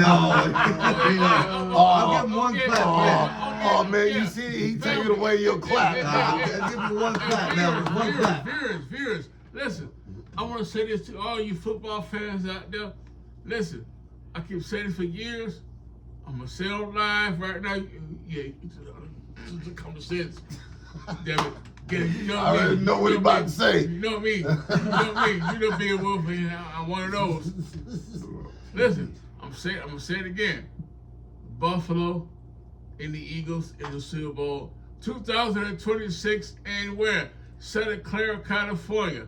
him one clap. Oh man, you see, he taking away your clap. I'll give you one clap, Melvin. One clap. Viewers, listen. I want to say this to all you football fans out there. Listen, I keep saying it for years. I'm gonna say it live right now. Yeah, just come to sense. Damn it. You know I already know what he's about to say. You know me. You know being a Wolf, and I'm one of those. Listen, I'm gonna say it again. Buffalo and the Eagles in the Super Bowl 2026, and where? Santa Clara, California,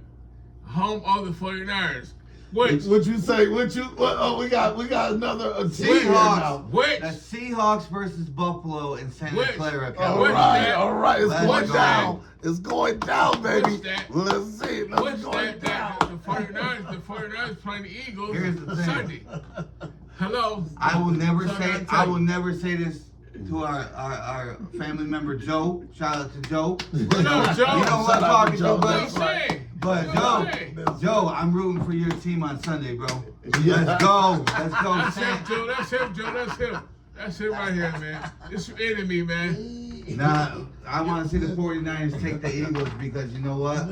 home of the 49ers. Which what you say? We got another Seahawks. Which The Seahawks versus Buffalo in Santa Clara, California. All right, it's going down. That? It's going down, baby. That? Let's see. Let's go down. The 49ers playing the Eagles Here's the thing. Sunday. Hello. I will never say this to our family member Joe. Shout out to Joe. What up, Joe? You don't like talking to, What you but Joe, I'm rooting for your team on Sunday, bro. Yeah. Let's go. That's him, Joe. That's him right here, man. It's your enemy, man. Nah, I want to see the 49ers take the Eagles because you know what?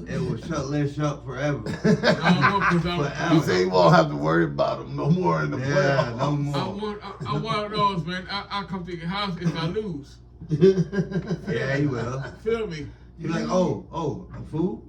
It will shut Lish up forever. He said he won't have to worry about them no more in the playoffs. No more. I want those, man. I'll come to your house if I lose. Yeah, he will. Feel me? You're like, oh, a food?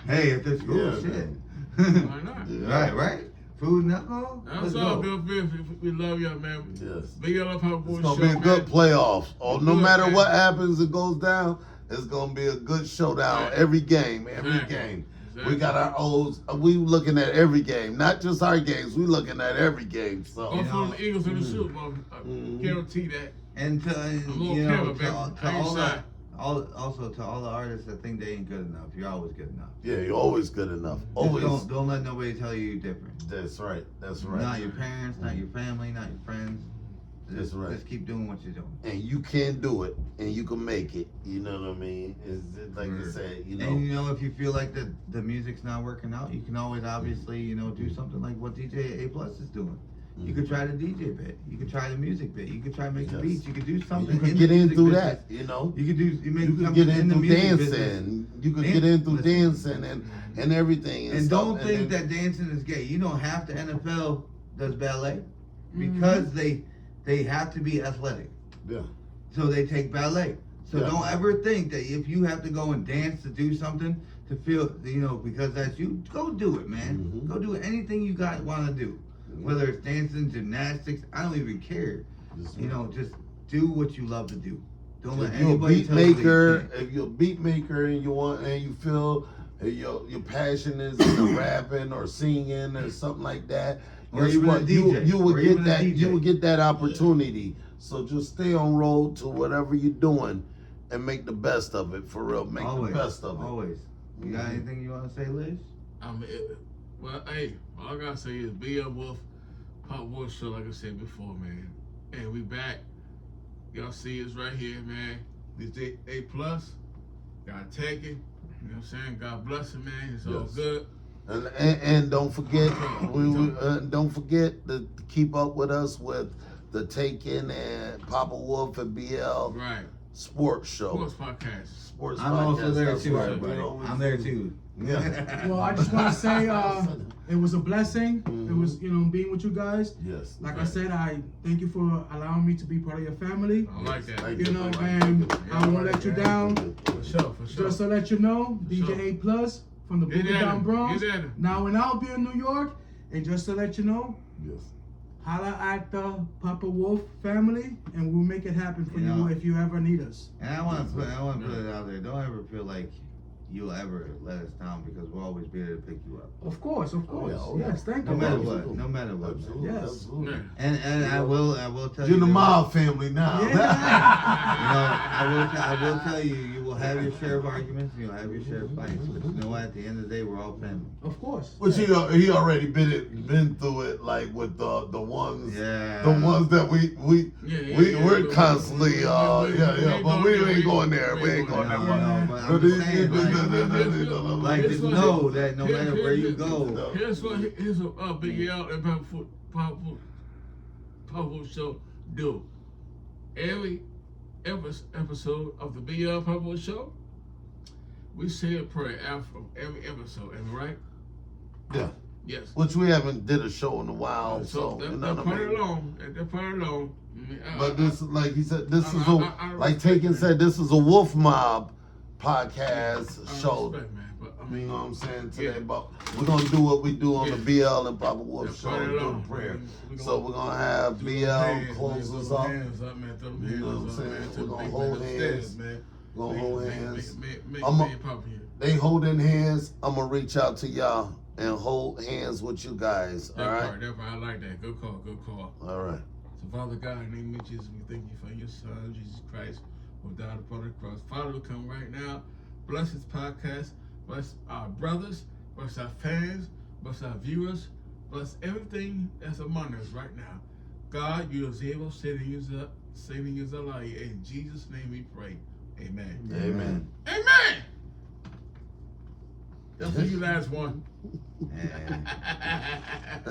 Hey, if it's food, shit. Why not? Yeah. Right. Food and alcohol? That's all good, we love y'all, man. Yes. Big up our boy. It's gonna be a good playoffs. No matter what happens, it goes down. It's gonna be a good showdown. Right. Every game. Exactly. We got our O's. We looking at every game, not just our games. We looking at every game. So Buffalo and the Eagles in the Super Bowl. I guarantee that. And to all the artists that think they ain't good enough, you're always good enough. yeah, you're always good enough. Always. Don't let nobody tell you you're different. That's right. Not your parents, not your family, not your friends. That's right. Just keep doing what you're doing. And you can do it, and you can make it. You know what I mean? It's like you said, you know. And you know, if you feel like the music's not working out, you can always obviously, do something like what DJ Aplus is doing. You could try the DJ bit. You could try the music bit. You could try making beats. You could do something. You could get in through that, you know. You could get in through dancing. You could get in through dancing and everything. And don't think that dancing is gay. You know, half the NFL does ballet because they have to be athletic. Yeah. So they take ballet. So don't ever think that if you have to go and dance to do something to feel, because that's you, go do it, man. Go do anything you want to do. Whether it's dancing, gymnastics, I don't even care. Just do what you love to do. Don't let anybody tell you that you can't. If you're a beat maker and you feel your passion is in rapping or singing or something like that, Or guess even what? a DJ. You would Or get even a that. DJ. You would get that opportunity. So just stay on road to whatever you're doing and make the best of it. For real, make the best of it. Always. You got anything you want to say, Liz? Well, hey, all I gotta say is be a Wolf, Pop Wolf Show, like I said before, man. And we back. Y'all see us right here, man. Dj Aplus. God take it. You know what I'm saying? God bless him, man. It's all Yes. good. And don't forget, don't forget to keep up with us with the Taken and Papa Wolf and BL Right. Sports Show. Sports podcast. Sports I'm podcast. also there That's too, right. everybody. We always- I'm there too. Yeah. Well, I just want to say it was a blessing. It was, being with you guys. Yes. Like I said, I thank you for allowing me to be part of your family. I like that. Thank You know, Thank and you. I won't let you down. For sure, for sure. Just to let you know, DJ Sure. A+ from the Get Boogie at Down him. Bronx. Get at him. Now and I'll be in New York. And just to let you know, Yes. holla at the Papa Wolf family, and we'll make it happen for you if you ever need us. And I want to put it out there. Don't ever feel like you'll ever let us down because we'll always be there to pick you up. Of course, of course. Yes, thank No you. matter Absolutely. what. No matter what. Absolutely. Yes. Absolutely. Yeah. And I will tell You're you. the there mob family now. I will tell you, you will have your share of arguments, you'll have your share of fights, but you know what? At the end of the day, we're all family. Of course. Which he already been through it, like with the ones Yeah. the ones that we're constantly but we ain't going there. We ain't going No, there. no, but I'm just saying, like, just know that no matter where you go, Here's what Big L and Powerful Show do. Every episode of the BL Powerful Show, we say a prayer after every episode. Am I right? Yeah. Yes. Which we haven't did a show in a while, so you know they're what I pretty mean? long. They're pretty long. But this, like he said, this is I like respect Taken that. said, this is a Wolf Mob podcast show. Respect, man, but I You mean, know what I'm saying today, Yeah. but we're gonna do what we do on the BL and Papa Wolf That's show right and do along. the prayer. We're gonna So we're gonna have do BL hands, close man, us throw up. them hands up, man. Throw them You know what I'm hands up, saying? man. We're To the gonna big hold man upstairs, hands. man. We're gonna hold hands. Make I'm a- me pop here. They holding hands. I'm gonna reach out to y'all and hold hands with you guys. All right. That part, I like that. Good call, good call. All right. So, Father God, in the name of Jesus, we thank you for your Son, Jesus Christ, who died upon the cross. Father, we come right now. Bless this podcast. Bless our brothers. Bless our fans. Bless our viewers. Bless everything that's among us right now. God, you is able, saving is alive. In Jesus' name we pray. Amen. Amen. Amen. That's for you last one. and